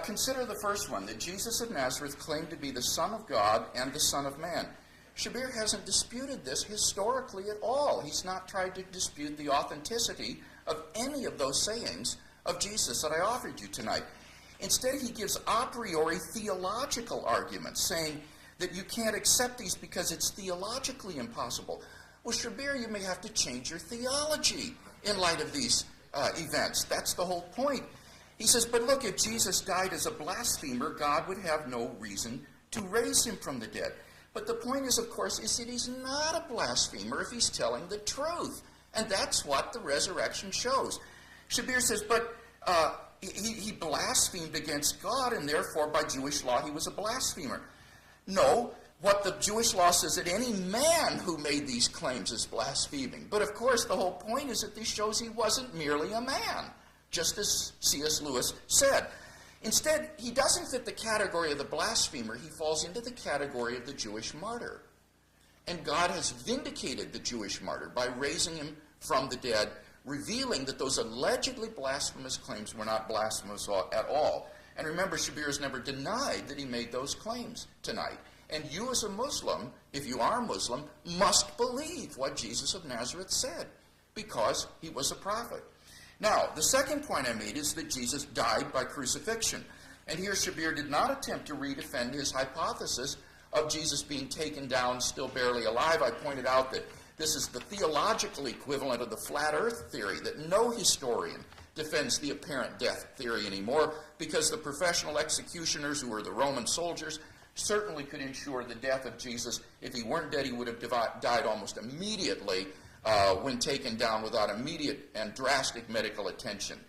Consider the first one, that Jesus of Nazareth claimed to be the Son of God and the Son of Man. Shabir hasn't disputed this historically at all. He's not tried to dispute the authenticity of any of those sayings of Jesus that I offered you tonight. Instead, he gives a priori theological arguments, saying that you can't accept these because it's theologically impossible. Well, Shabir, you may have to change your theology in light of these events. That's the whole point. He says, but look, if Jesus died as a blasphemer, God would have no reason to raise him from the dead. But the point is, of course, is that he's not a blasphemer if he's telling the truth. And that's what the resurrection shows. Shabir says, but he blasphemed against God, and therefore, by Jewish law, he was a blasphemer. No, what the Jewish law says that any man who made these claims is blaspheming. But of course, the whole point is that this shows he wasn't merely a man, just as C.S. Lewis said. Instead, he doesn't fit the category of the blasphemer. He falls into the category of the Jewish martyr. And God has vindicated the Jewish martyr by raising him from the dead, revealing that those allegedly blasphemous claims were not blasphemous at all. And remember, Shabir has never denied that he made those claims tonight. And you as a Muslim, if you are a Muslim, must believe what Jesus of Nazareth said, because he was a prophet. Now, the second point I made is that Jesus died by crucifixion. And here Shabir did not attempt to redefend his hypothesis of Jesus being taken down still barely alive. I pointed out that this is the theological equivalent of the flat earth theory, that no historian defends the apparent death theory anymore, because the professional executioners, who were the Roman soldiers, certainly could ensure the death of Jesus. If he weren't dead, he would have died almost immediately when taken down without immediate and drastic medical attention.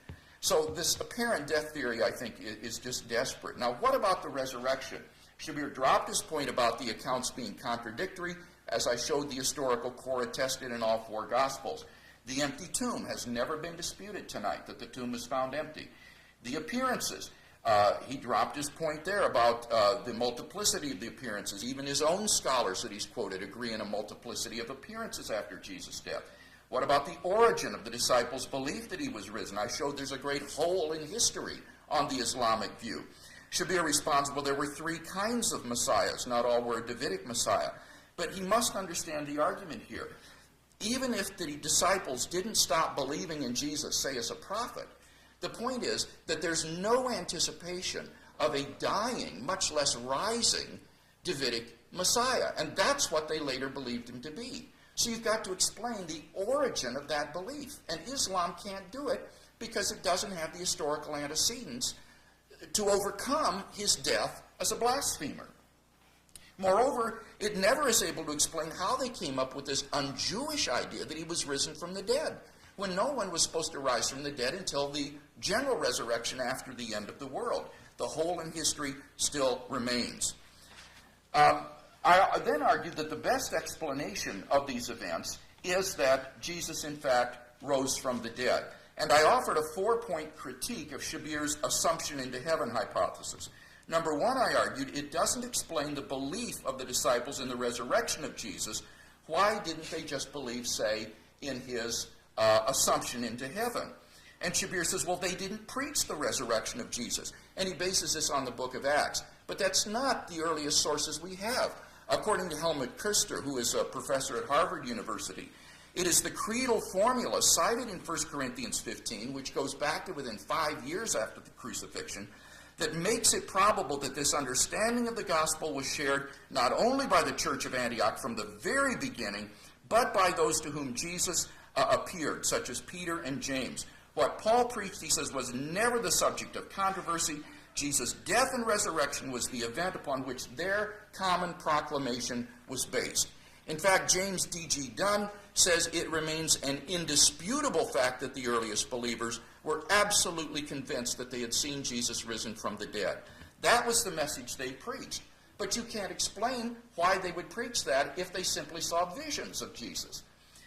So this apparent death theory, I think, is just desperate. Now, what about the resurrection? Shabir dropped his point about the accounts being contradictory, as I showed the historical core attested in all four Gospels. The empty tomb has never been disputed tonight, that the tomb is found empty. The appearances, he dropped his point there about the multiplicity of the appearances. Even his own scholars that he's quoted agree in a multiplicity of appearances after Jesus' death. What about the origin of the disciples' belief that he was risen? I showed there's a great hole in history on the Islamic view. Shabir responds, well, there were three kinds of messiahs. Not all were a Davidic messiah. But he must understand the argument here. Even if the disciples didn't stop believing in Jesus, say as a prophet, the point is that there's no anticipation of a dying, much less rising, Davidic Messiah. And that's what they later believed him to be. So you've got to explain the origin of that belief. And Islam can't do it because it doesn't have the historical antecedents to overcome his death as a blasphemer. Moreover, it never is able to explain how they came up with this un-Jewish idea that he was risen from the dead, when no one was supposed to rise from the dead until the general resurrection after the end of the world. The hole in history still remains. I then argued that the best explanation of these events is that Jesus, in fact, rose from the dead. And I offered a 4-point critique of Shabir's assumption into heaven hypothesis. Number one, I argued, it doesn't explain the belief of the disciples in the resurrection of Jesus. Why didn't they just believe, say, in his assumption into heaven? And Shabir says, well, they didn't preach the resurrection of Jesus. And he bases this on the book of Acts. But that's not the earliest sources we have. According to Helmut Kuster, who is a professor at Harvard University, it is the creedal formula cited in 1 Corinthians 15, which goes back to within 5 years after the crucifixion, that makes it probable that this understanding of the gospel was shared not only by the church of Antioch from the very beginning, but by those to whom Jesus appeared, such as Peter and James. What Paul preached, he says, was never the subject of controversy. Jesus' death and resurrection was the event upon which their common proclamation was based. In fact, James D.G. Dunn says it remains an indisputable fact that the earliest believers were absolutely convinced that they had seen Jesus risen from the dead. That was the message they preached. But you can't explain why they would preach that if they simply saw visions of Jesus.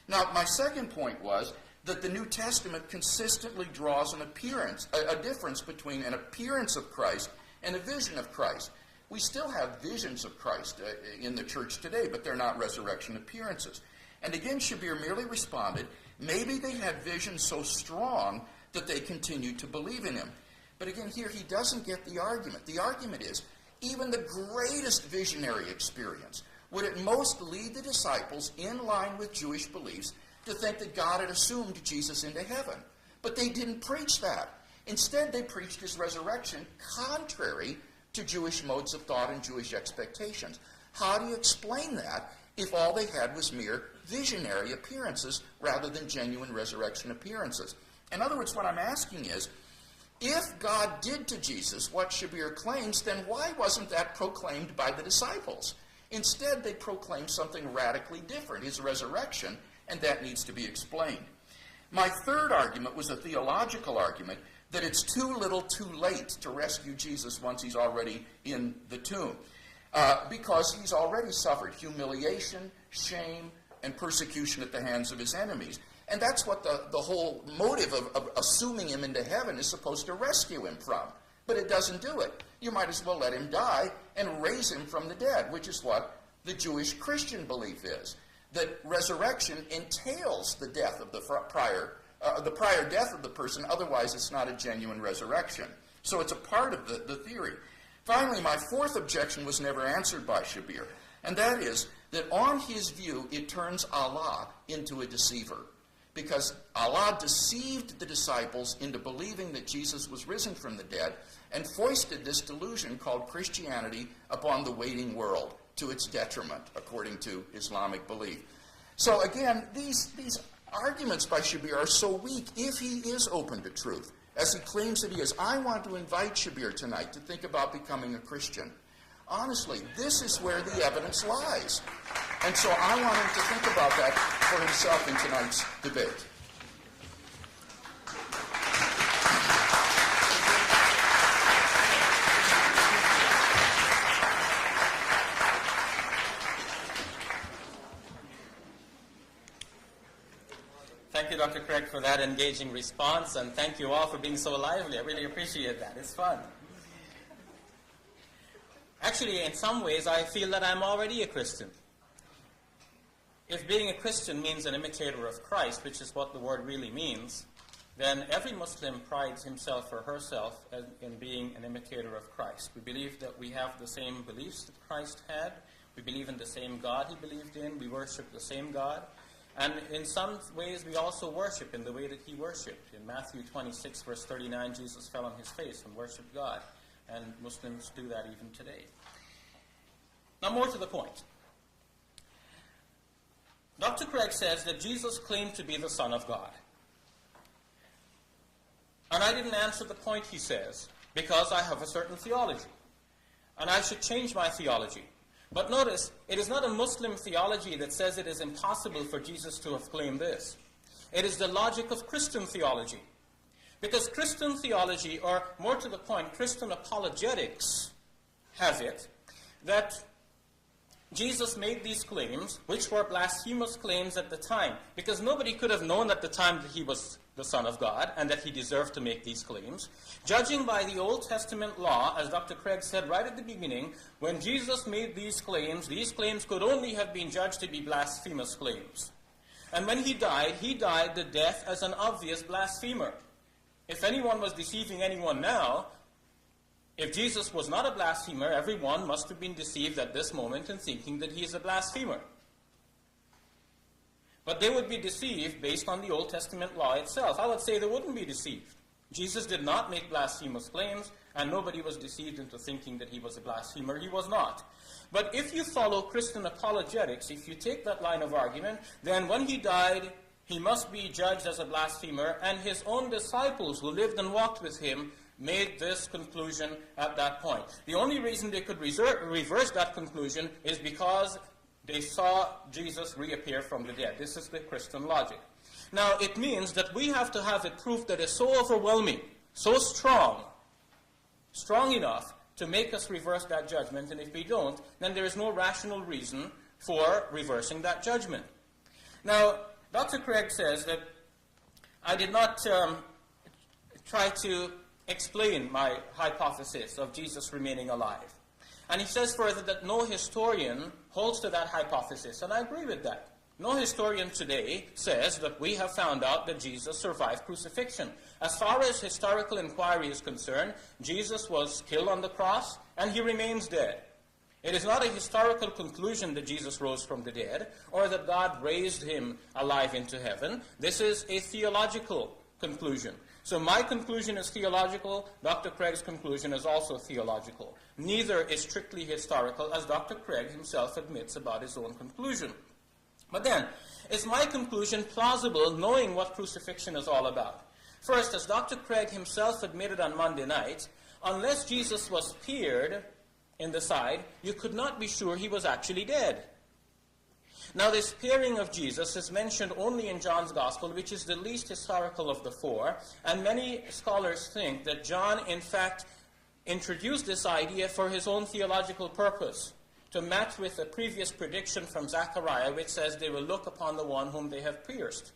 Now, my second point was that the New Testament consistently draws a difference between an appearance of Christ and a vision of Christ. We still have visions of Christ in the church today, but they're not resurrection appearances. And again, Shabir merely responded, maybe they had visions so strong that they continued to believe in him. But again, here he doesn't get the argument. The argument is, even the greatest visionary experience would at most lead the disciples in line with Jewish beliefs to think that God had assumed Jesus into heaven. But they didn't preach that. Instead, they preached his resurrection contrary to Jewish modes of thought and Jewish expectations. How do you explain that if all they had was mere visionary appearances rather than genuine resurrection appearances? In other words, what I'm asking is, if God did to Jesus what Shabir claims, then why wasn't that proclaimed by the disciples? Instead, they proclaimed something radically different, his resurrection, and that needs to be explained. My third argument was a theological argument that it's too little too late to rescue Jesus once he's already in the tomb, because he's already suffered humiliation, shame, and persecution at the hands of his enemies. And that's what the whole motive of assuming him into heaven is supposed to rescue him from. But it doesn't do it. You might as well let him die and raise him from the dead, which is what the Jewish Christian belief is. That resurrection entails the death of the prior death of the person, otherwise it's not a genuine resurrection. So it's a part of the theory. Finally, my fourth objection was never answered by Shabir, and that is that on his view it turns Allah into a deceiver, because Allah deceived the disciples into believing that Jesus was risen from the dead and foisted this delusion called Christianity upon the waiting world, to its detriment, according to Islamic belief. So again, these arguments by Shabir are so weak if he is open to truth, as he claims that he is. I want to invite Shabir tonight to think about becoming a Christian. Honestly, this is where the evidence lies. And so I want him to think about that for himself in tonight's debate. Thank you, Dr. Craig, for that engaging response, and thank you all for being so lively. I really appreciate that. It's fun. Actually, in some ways, I feel that I'm already a Christian. if being a Christian means an imitator of Christ, which is what the word really means, then every Muslim prides himself or herself in being an imitator of Christ. We believe that we have the same beliefs that Christ had. We believe in the same God he believed in. We worship the same God. And in some ways, we also worship in the way that he worshipped. In Matthew 26, verse 39, Jesus fell on his face and worshipped God. And Muslims do that even today. Now, more to the point. Dr. Craig says that Jesus claimed to be the Son of God. And I didn't answer the point, he says, because I have a certain theology. And I should change my theology. But notice, it is not a Muslim theology that says it is impossible for Jesus to have claimed this. It is the logic of Christian theology. Because Christian theology, or more to the point, Christian apologetics, has it that Jesus made these claims, which were blasphemous claims at the time, because nobody could have known at the time that he was the Son of God and that he deserved to make these claims. Judging by the Old Testament law, as Dr. Craig said right at the beginning, when Jesus made these claims could only have been judged to be blasphemous claims. And when he died the death as an obvious blasphemer. If anyone was deceiving anyone now, if Jesus was not a blasphemer, everyone must have been deceived at this moment in thinking that he is a blasphemer. But they would be deceived based on the Old Testament law itself. I would say they wouldn't be deceived. Jesus did not make blasphemous claims, and nobody was deceived into thinking that he was a blasphemer. He was not. But if you follow Christian apologetics, if you take that line of argument, then when he died, he must be judged as a blasphemer, and his own disciples who lived and walked with him made this conclusion at that point. The only reason they could reverse that conclusion is because they saw Jesus reappear from the dead. This is the Christian logic. Now, it means that we have to have a proof that is so overwhelming, so strong enough to make us reverse that judgment, and if we don't, then there is no rational reason for reversing that judgment. Now, Dr. Craig says that I did not try to explain my hypothesis of Jesus remaining alive. And he says further that no historian holds to that hypothesis, and I agree with that. No historian today says that we have found out that Jesus survived crucifixion. As far as historical inquiry is concerned, Jesus was killed on the cross, and he remains dead. It is not a historical conclusion that Jesus rose from the dead, or that God raised him alive into heaven. This is a theological conclusion. So my conclusion is theological. Dr. Craig's conclusion is also theological. Neither is strictly historical, as Dr. Craig himself admits about his own conclusion. But then, is my conclusion plausible knowing what crucifixion is all about? First, as Dr. Craig himself admitted on Monday night, unless Jesus was pierced in the side, you could not be sure he was actually dead. Now, this piercing of Jesus is mentioned only in John's Gospel, which is the least historical of the four, and many scholars think that John, in fact, introduced this idea for his own theological purpose, to match with a previous prediction from Zechariah, which says they will look upon the one whom they have pierced.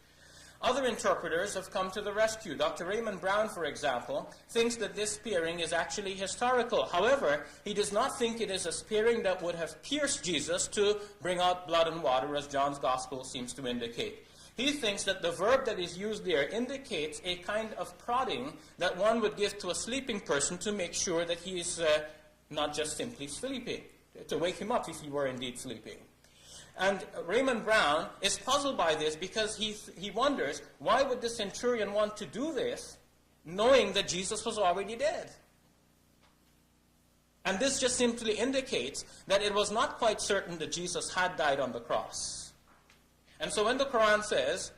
Other interpreters have come to the rescue. Dr. Raymond Brown, for example, thinks that this spearing is actually historical. However, he does not think it is a spearing that would have pierced Jesus to bring out blood and water, as John's Gospel seems to indicate. He thinks that the verb that is used there indicates a kind of prodding that one would give to a sleeping person to make sure that he is not just simply sleeping, to wake him up if he were indeed sleeping. And Raymond Brown is puzzled by this because he wonders, why would the centurion want to do this knowing that Jesus was already dead? And this just simply indicates that it was not quite certain that Jesus had died on the cross. And so when the Qur'an says,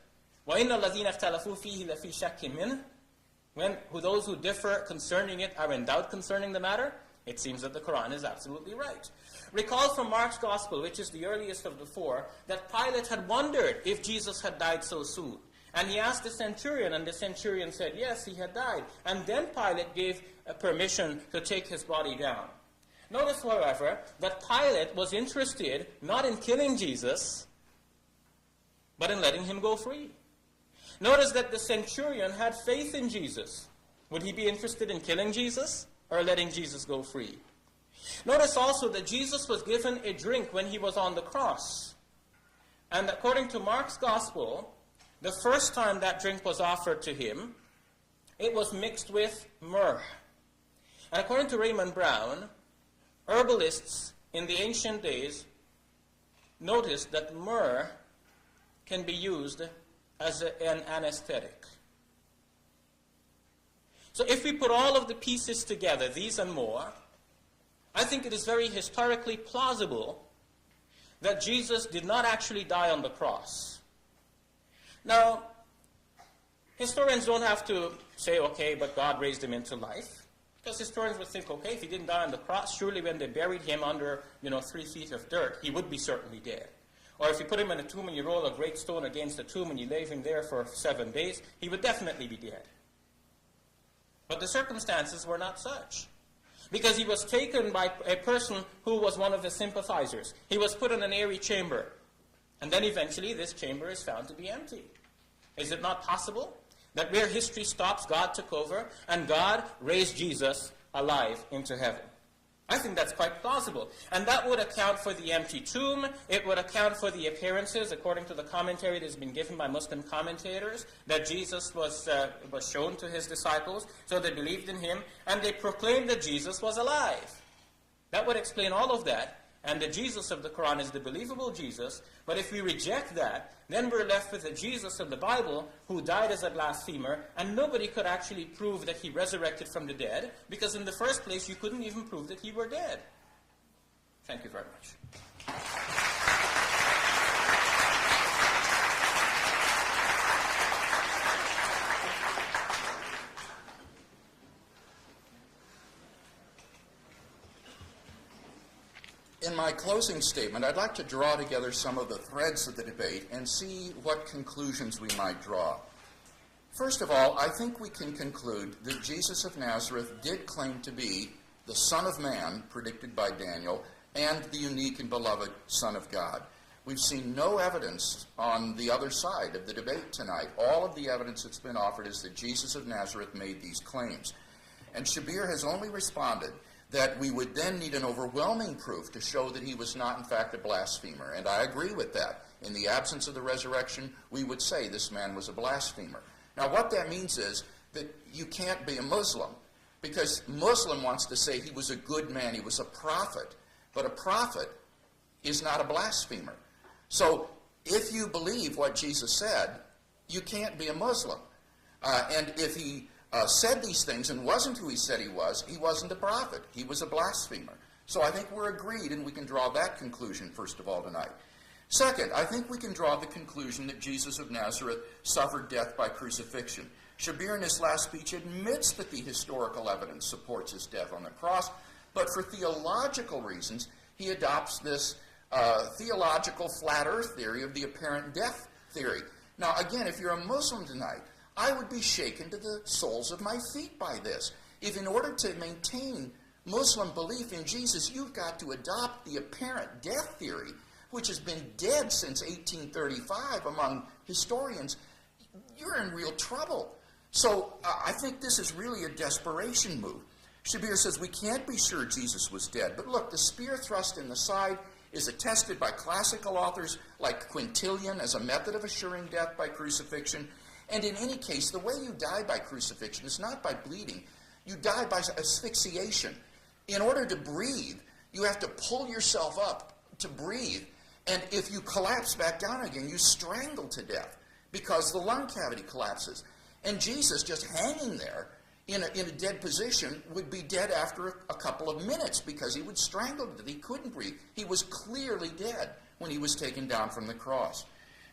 وَإِنَّ الَّذِينَ اخْتَلَفُوا فِيهِ لَفِي شَكٍّ مِّنْهُ, when those who differ concerning it are in doubt concerning the matter, it seems that the Qur'an is absolutely right. Recall from Mark's Gospel, which is the earliest of the four, that Pilate had wondered if Jesus had died so soon. And he asked the centurion, and the centurion said, yes, he had died. And then Pilate gave permission to take his body down. Notice, however, that Pilate was interested not in killing Jesus, but in letting him go free. Notice that the centurion had faith in Jesus. Would he be interested in killing Jesus or letting Jesus go free? Notice also that Jesus was given a drink when he was on the cross. And according to Mark's gospel, the first time that drink was offered to him, it was mixed with myrrh. And according to Raymond Brown, herbalists in the ancient days noticed that myrrh can be used as an anesthetic. So if we put all of the pieces together, these and more, I think it is very historically plausible that Jesus did not actually die on the cross. Now, historians don't have to say, okay, but God raised him into life. Because historians would think, okay, if he didn't die on the cross, surely when they buried him under, 3 feet of dirt, he would be certainly dead. Or if you put him in a tomb and you roll a great stone against the tomb and you leave him there for 7 days, he would definitely be dead. But the circumstances were not such. Because he was taken by a person who was one of the sympathizers. He was put in an airy chamber. And then eventually this chamber is found to be empty. Is it not possible that where history stops, God took over and God raised Jesus alive into heaven? I think that's quite plausible. And that would account for the empty tomb. It would account for the appearances, according to the commentary that has been given by Muslim commentators, that Jesus was shown to his disciples, so they believed in him, and they proclaimed that Jesus was alive. That would explain all of that. And the Jesus of the Qur'an is the believable Jesus. But if we reject that, then we're left with the Jesus of the Bible who died as a blasphemer, and nobody could actually prove that he resurrected from the dead, because in the first place you couldn't even prove that he were dead. Thank you very much. In my closing statement, I'd like to draw together some of the threads of the debate and see what conclusions we might draw. First of all, I think we can conclude that Jesus of Nazareth did claim to be the Son of Man, predicted by Daniel, and the unique and beloved Son of God. We've seen no evidence on the other side of the debate tonight. All of the evidence that's been offered is that Jesus of Nazareth made these claims. And Shabir has only responded that we would then need an overwhelming proof to show that he was not, in fact, a blasphemer. And I agree with that. In the absence of the resurrection, we would say this man was a blasphemer. Now, what that means is that you can't be a Muslim, because Muslim wants to say he was a good man, he was a prophet. But a prophet is not a blasphemer. So if you believe what Jesus said, you can't be a Muslim. And if he said these things and wasn't who he said he wasn't a prophet. He was a blasphemer. So I think we're agreed, and we can draw that conclusion, first of all, tonight. Second, I think we can draw the conclusion that Jesus of Nazareth suffered death by crucifixion. Shabir, in his last speech, admits that the historical evidence supports his death on the cross, but for theological reasons, he adopts this theological flat earth theory of the apparent death theory. Now, again, if you're a Muslim tonight, I would be shaken to the soles of my feet by this. If in order to maintain Muslim belief in Jesus, you've got to adopt the apparent death theory, which has been dead since 1835 among historians, you're in real trouble. So I think this is really a desperation move. Shabir says we can't be sure Jesus was dead. But look, the spear thrust in the side is attested by classical authors like Quintilian as a method of assuring death by crucifixion. And in any case, the way you die by crucifixion is not by bleeding. You die by asphyxiation. In order to breathe, you have to pull yourself up to breathe. And if you collapse back down again, you strangle to death because the lung cavity collapses. And Jesus, just hanging there in a dead position, would be dead after a couple of minutes because he would strangle to death. He couldn't breathe. He was clearly dead when he was taken down from the cross.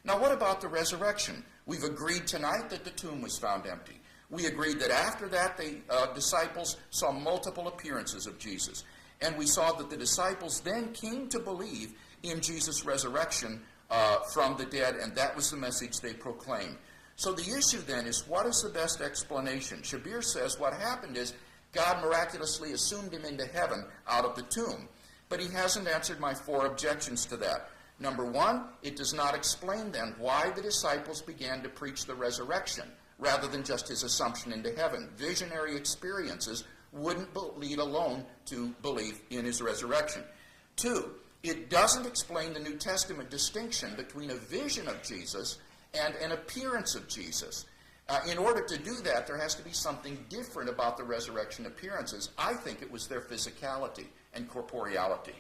Now, what about the resurrection? We've agreed tonight that the tomb was found empty. We agreed that after that, the disciples saw multiple appearances of Jesus. And we saw that the disciples then came to believe in Jesus' resurrection from the dead, and that was the message they proclaimed. So the issue then is, what is the best explanation? Shabir says what happened is God miraculously assumed him into heaven out of the tomb. But he hasn't answered my 4 objections to that. Number 1, it does not explain then why the disciples began to preach the resurrection rather than just his assumption into heaven. Visionary experiences wouldn't lead alone to belief in his resurrection. 2, It doesn't explain the New Testament distinction between a vision of Jesus and an appearance of Jesus. In order to do that, there has to be something different about the resurrection appearances. I think it was their physicality and corporeality.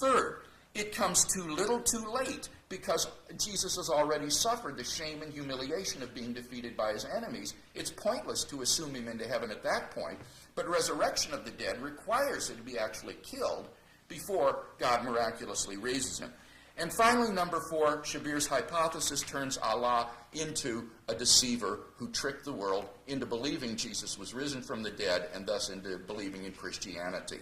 Third, it comes too little too late, because Jesus has already suffered the shame and humiliation of being defeated by his enemies. It's pointless to assume him into heaven at that point, but resurrection of the dead requires him to be actually killed before God miraculously raises him. And finally, number 4, Shabir's hypothesis turns Allah into a deceiver who tricked the world into believing Jesus was risen from the dead and thus into believing in Christianity.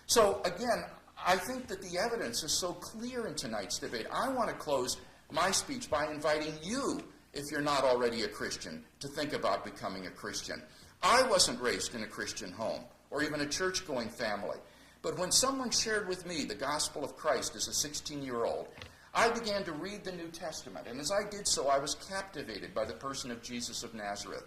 So again, I think that the evidence is so clear in tonight's debate. I want to close my speech by inviting you, if you're not already a Christian, to think about becoming a Christian. I wasn't raised in a Christian home or even a church-going family. But when someone shared with me the gospel of Christ as a 16-year-old, I began to read the New Testament. And as I did so, I was captivated by the person of Jesus of Nazareth.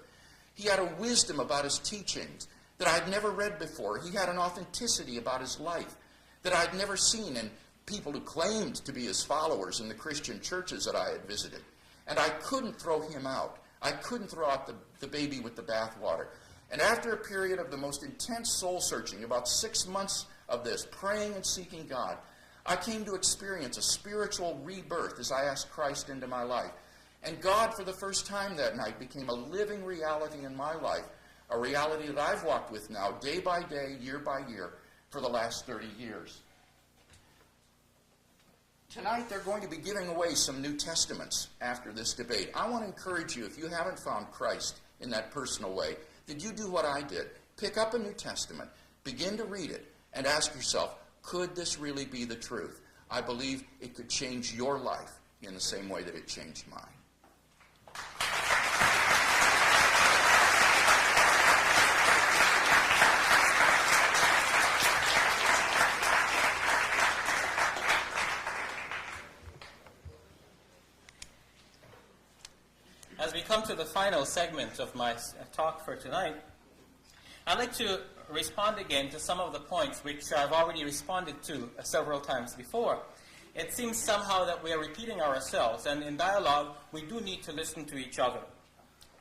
He had a wisdom about his teachings that I had never read before. He had an authenticity about his life that I had never seen in people who claimed to be his followers in the Christian churches that I had visited. And I couldn't throw him out. I couldn't throw out the baby with the bathwater. And after a period of the most intense soul-searching, about 6 months of this, praying and seeking God, I came to experience a spiritual rebirth as I asked Christ into my life. And God, for the first time that night, became a living reality in my life, a reality that I've walked with now, day by day, year by year, for the last 30 years. Tonight, they're going to be giving away some New Testaments after this debate. I want to encourage you, if you haven't found Christ in that personal way, that you do what I did. Pick up a New Testament, begin to read it, and ask yourself, could this really be the truth? I believe it could change your life in the same way that it changed mine. As we come to the final segment of my talk for tonight, I'd like to respond again to some of the points which I've already responded to several times before. It seems somehow that we are repeating ourselves, and in dialogue, we do need to listen to each other.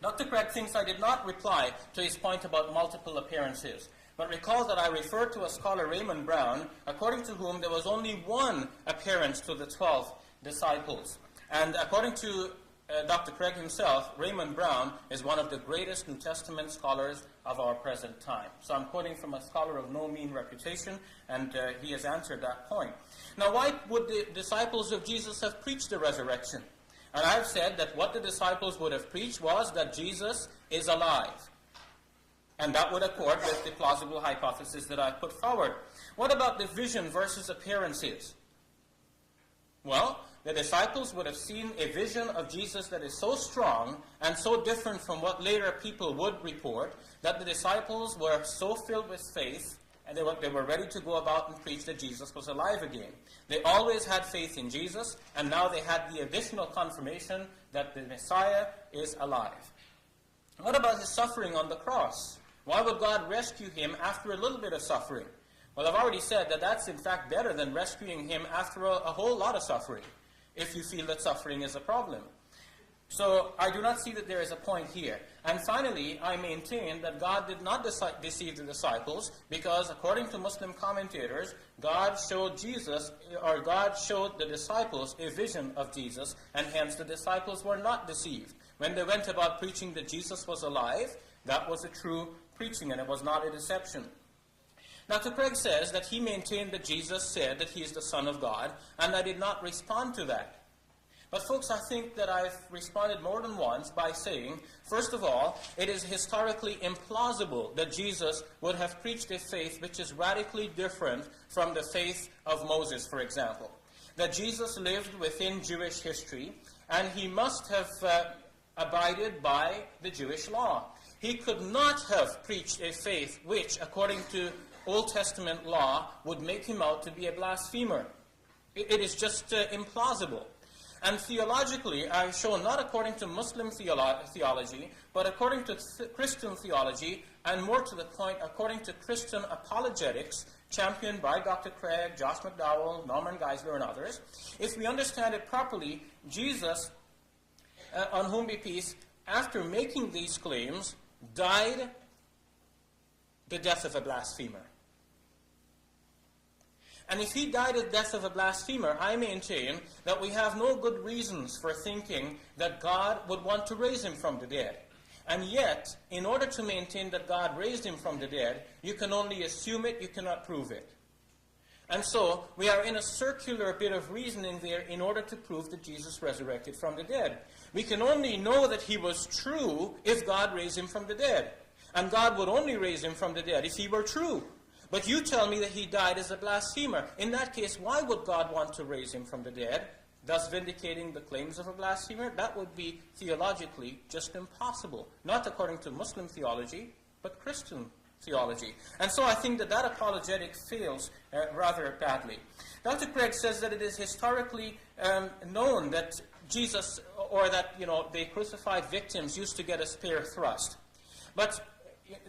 Dr. Craig thinks I did not reply to his point about multiple appearances, but recall that I referred to a scholar, Raymond Brown, according to whom there was only one appearance to the 12 disciples. And according to Dr. Craig himself, Raymond Brown is one of the greatest New Testament scholars of our present time. So I'm quoting from a scholar of no mean reputation, and he has answered that point. Now, why would the disciples of Jesus have preached the resurrection? And I've said that what the disciples would have preached was that Jesus is alive. And that would accord with the plausible hypothesis that I put forward. What about the vision versus appearances? Well, the disciples would have seen a vision of Jesus that is so strong and so different from what later people would report that the disciples were so filled with faith and they were ready to go about and preach that Jesus was alive again. They always had faith in Jesus, and now they had the additional confirmation that the Messiah is alive. What about his suffering on the cross? Why would God rescue him after a little bit of suffering? Well, I've already said that that's in fact better than rescuing him after a whole lot of suffering, if you feel that suffering is a problem. So I do not see that there is a point here. And finally, I maintain that God did not deceive the disciples, because according to Muslim commentators, God showed the disciples a vision of Jesus, and hence the disciples were not deceived. When they went about preaching that Jesus was alive, that was a true preaching, and it was not a deception. Dr. Craig says that he maintained that Jesus said that he is the Son of God, and I did not respond to that. But folks, I think that I've responded more than once by saying, first of all, it is historically implausible that Jesus would have preached a faith which is radically different from the faith of Moses, for example. That Jesus lived within Jewish history, and he must have abided by the Jewish law. He could not have preached a faith which, according to Old Testament law, would make him out to be a blasphemer. It is just implausible. And theologically, I've shown not according to Muslim theology, but according to Christian theology, and more to the point, according to Christian apologetics, championed by Dr. Craig, Josh McDowell, Norman Geisler, and others, if we understand it properly, Jesus, on whom be peace, after making these claims, died the death of a blasphemer. And if he died the death of a blasphemer, I maintain that we have no good reasons for thinking that God would want to raise him from the dead. And yet, in order to maintain that God raised him from the dead, you can only assume it, you cannot prove it. And so, we are in a circular bit of reasoning there in order to prove that Jesus resurrected from the dead. We can only know that he was true if God raised him from the dead. And God would only raise him from the dead if he were true. But you tell me that he died as a blasphemer. In that case, why would God want to raise him from the dead, thus vindicating the claims of a blasphemer? That would be theologically just impossible. Not according to Muslim theology, but Christian theology. And so I think that that apologetic fails rather badly. Dr. Craig says that it is historically known that Jesus, or that, the crucified victims used to get a spear thrust. But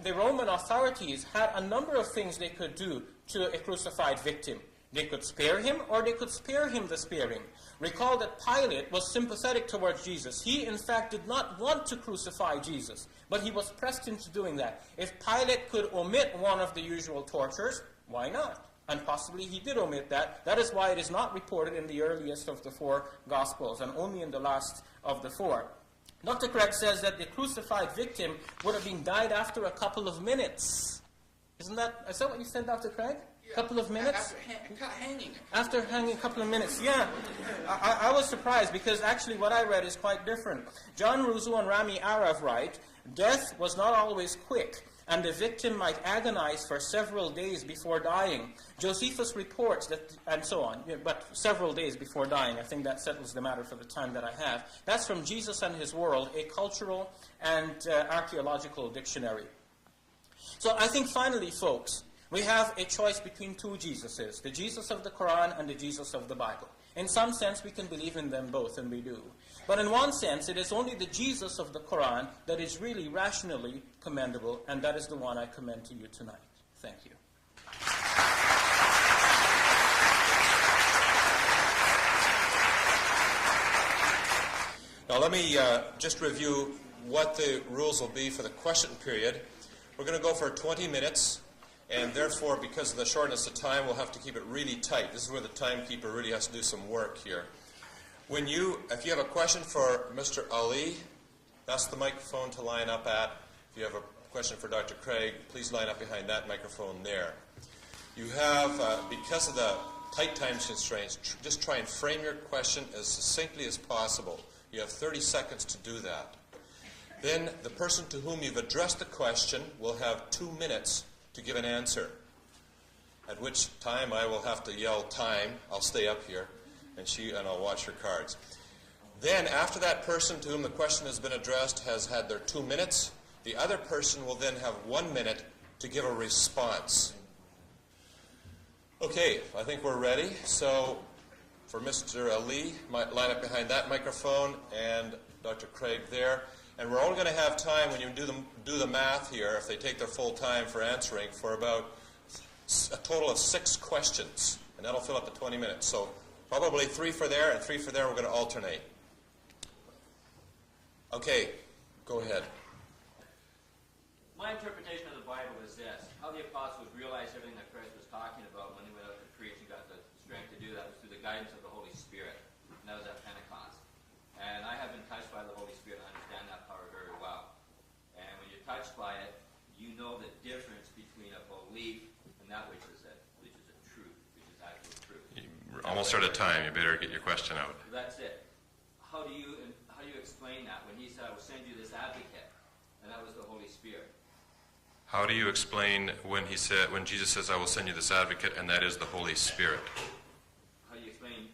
the Roman authorities had a number of things they could do to a crucified victim. They could spare him, or they could spare him the sparing. Recall that Pilate was sympathetic towards Jesus. He, in fact, did not want to crucify Jesus, but he was pressed into doing that. If Pilate could omit one of the usual tortures, why not? And possibly he did omit that. That is why it is not reported in the earliest of the 4 Gospels, and only in the last of the 4. Dr. Craig says that the crucified victim would have been died after a couple of minutes. Is that what you said, Dr. Craig? A couple of minutes? After hanging a couple of minutes, yeah. I was surprised because actually what I read is quite different. John Russo and Rami Arav write, death was not always quick, and the victim might agonize for several days before dying. Josephus reports that, and so on, but several days before dying. I think that settles the matter for the time that I have. That's from Jesus and His World, a cultural and archaeological dictionary. So I think finally, folks, we have a choice between 2 Jesuses, the Jesus of the Qur'an and the Jesus of the Bible. In some sense, we can believe in them both, and we do. But in one sense, it is only the Jesus of the Qur'an that is really rationally commendable, and that is the one I commend to you tonight. Thank you. Now let me just review what the rules will be for the question period. We're going to go for 20 minutes. And therefore, because of the shortness of time, we'll have to keep it really tight. This is where the timekeeper really has to do some work here. If you have a question for Mr. Ali, that's the microphone to line up at. If you have a question for Dr. Craig, please line up behind that microphone there. You have, because of the tight time constraints, just try and frame your question as succinctly as possible. You have 30 seconds to do that. Then the person to whom you've addressed the question will have 2 minutes to give an answer, at which time I will have to yell time. I'll stay up here, and I'll watch her cards. Then, after that person to whom the question has been addressed has had their 2 minutes, the other person will then have 1 minute to give a response. Okay, I think we're ready. So, for Mr. Ali, line up behind that microphone, and Dr. Craig there. And we're only going to have time, when you do the math here, if they take their full time for answering, for about a total of 6 questions. And that'll fill up the 20 minutes. So probably 3 for there and 3 for there. We're going to alternate. Okay, go ahead. My interpretation of the Bible is this. How the apostles realized everything that Christ was talking about when they went out to preach and got the strength to do that was through the guidance of the Holy Spirit. And that was at Pentecost. And I have been touched by the Holy Spirit. I understand that power very well. And when you're touched by it, you know the difference between a belief and that which is a truth, which is actual truth. We're almost out of time. You better get your question out. That's it. How do you explain that when He said, "I will send you this advocate," and that was the Holy Spirit? How do you explain when Jesus says, "I will send you this advocate," and that is the Holy Spirit? How do you explain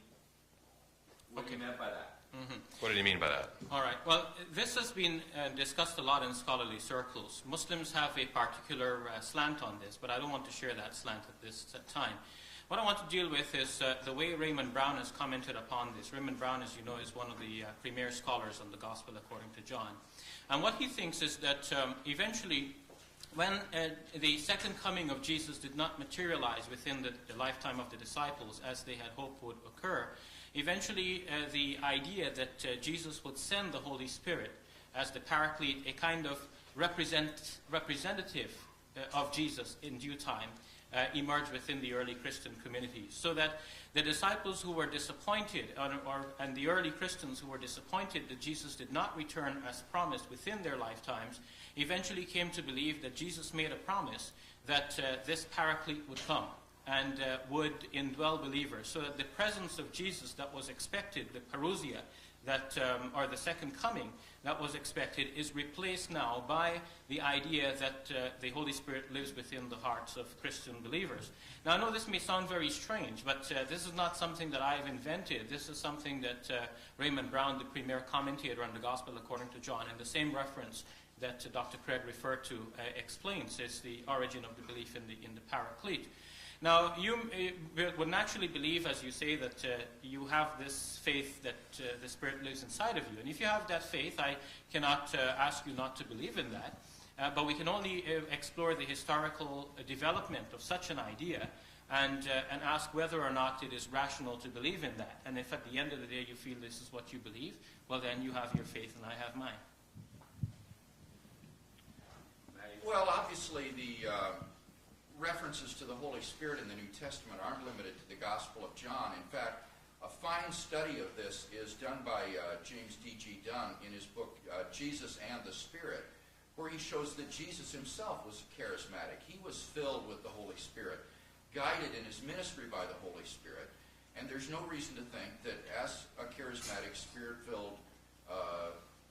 what He meant by that? Mm-hmm. What did he mean by that? All right. Well, this has been discussed a lot in scholarly circles. Muslims have a particular slant on this, but I don't want to share that slant at this time. What I want to deal with is the way Raymond Brown has commented upon this. Raymond Brown, as you know, is one of the premier scholars on the Gospel according to John. And what he thinks is that eventually when the second coming of Jesus did not materialize within the lifetime of the disciples as they had hoped would occur, eventually the idea that Jesus would send the Holy Spirit as the Paraclete, a kind of representative of Jesus in due time, emerged within the early Christian communities, so that the disciples who were disappointed, and the early Christians who were disappointed that Jesus did not return as promised within their lifetimes, eventually came to believe that Jesus made a promise that this Paraclete would come and would indwell believers, so that the presence of Jesus that was expected, the parousia, or the second coming that was expected, is replaced now by the idea that the Holy Spirit lives within the hearts of Christian believers. Now, I know this may sound very strange, but this is not something that I've invented. This is something that Raymond Brown, the premier commentator on the Gospel according to John, and the same reference that Dr. Craig referred to, explains is the origin of the belief in the Paraclete. Now, you would naturally believe, as you say, that you have this faith that the Spirit lives inside of you. And if you have that faith, I cannot ask you not to believe in that. But we can only explore the historical development of such an idea and ask whether or not it is rational to believe in that. And if at the end of the day you feel this is what you believe, well, then you have your faith and I have mine. Well, obviously the references to the Holy Spirit in the New Testament aren't limited to the Gospel of John. In fact, a fine study of this is done by James D.G. Dunn in his book, Jesus and the Spirit, where he shows that Jesus himself was charismatic. He was filled with the Holy Spirit, guided in his ministry by the Holy Spirit, and there's no reason to think that as a charismatic, Spirit-filled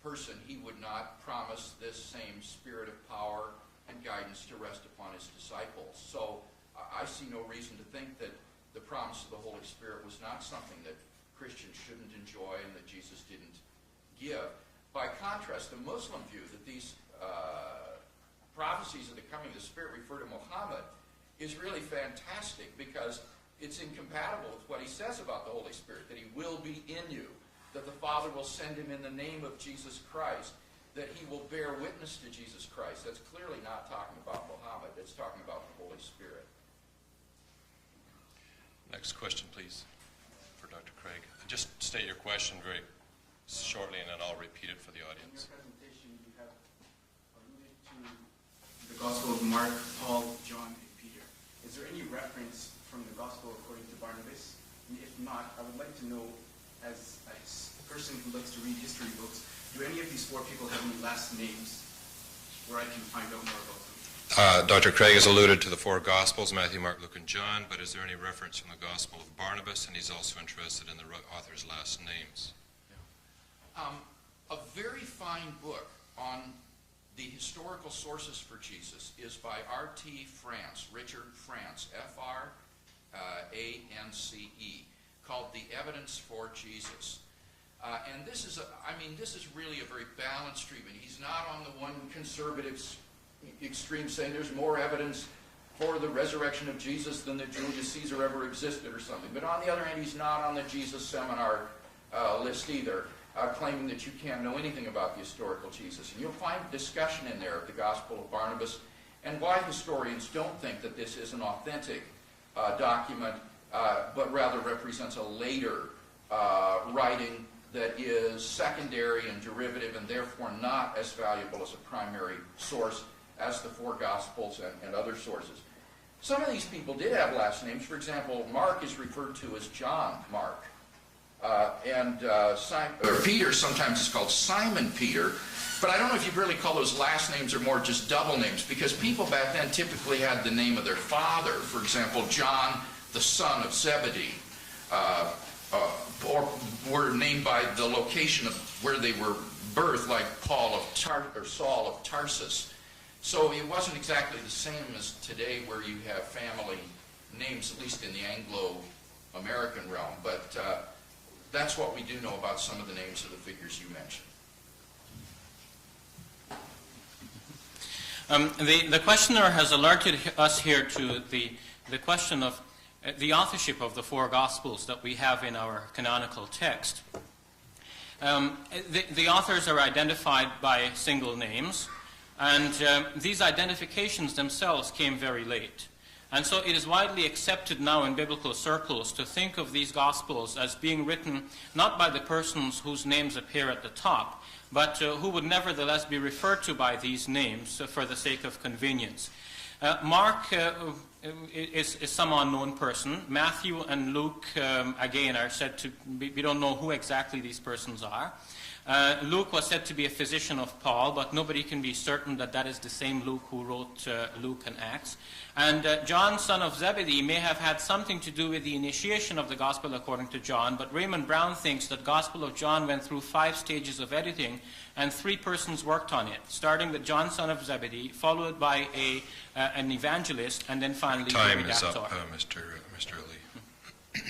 person, he would not promise this same spirit of power and guidance to rest upon his disciples. So I see no reason to think that the promise of the Holy Spirit was not something that Christians shouldn't enjoy and that Jesus didn't give. By contrast, the Muslim view that these prophecies of the coming of the Spirit refer to Muhammad is really fantastic, because it's incompatible with what he says about the Holy Spirit, that he will be in you, that the Father will send him in the name of Jesus Christ, that he will bear witness to Jesus Christ. That's clearly not talking about Muhammad. It's talking about the Holy Spirit. Next question, please, for Dr. Craig. Just state your question very shortly, and then I'll repeat it for the audience. In your presentation, you have alluded to the Gospel of Mark, Paul, John, and Peter. Is there any reference from the Gospel according to Barnabas? And if not, I would like to know, as a person who likes to read history books, do any of these four people have any last names where I can find out more about them? Dr. Craig has alluded to the four Gospels, Matthew, Mark, Luke, and John, but is there any reference from the Gospel of Barnabas? And he's also interested in the author's last names. A very fine book on the historical sources for Jesus is by R.T. France, Richard France, F-R-A-N-C-E, called The Evidence for Jesus. And this is really a very balanced treatment. He's not on the one conservative extreme saying there's more evidence for the resurrection of Jesus than that Julius Caesar ever existed or something. But on the other hand, he's not on the Jesus seminar list either, claiming that you can't know anything about the historical Jesus. And you'll find discussion in there of the Gospel of Barnabas and why historians don't think that this is an authentic document, but rather represents a later writing that is secondary and derivative and therefore not as valuable as a primary source as the four Gospels and other sources. Some of these people did have last names. For example, Mark is referred to as John Mark. Peter sometimes is called Simon Peter. But I don't know if you really call those last names or more just double names, because people back then typically had the name of their father. For example, John, the son of Zebedee. Or were named by the location of where they were birthed, like Saul of Tarsus. So it wasn't exactly the same as today, where you have family names, at least in the Anglo-American realm. But that's what we do know about some of the names of the figures you mentioned. The questioner has alerted us here to the question of the authorship of the four Gospels that we have in our canonical text. The authors are identified by single names. And these identifications themselves came very late. And so it is widely accepted now in biblical circles to think of these Gospels as being written not by the persons whose names appear at the top, but who would nevertheless be referred to by these names for the sake of convenience. Mark is some unknown person. Matthew and Luke, again, are said to be, we don't know who exactly these persons are. Luke was said to be a physician of Paul, but nobody can be certain that that is the same Luke who wrote Luke and Acts. And John, son of Zebedee, may have had something to do with the initiation of the Gospel according to John, but Raymond Brown thinks that Gospel of John went through 5 stages of editing, and 3 persons worked on it, starting with John, son of Zebedee, followed by an evangelist, and then finally Time the is redactor. up, Mr. Lee.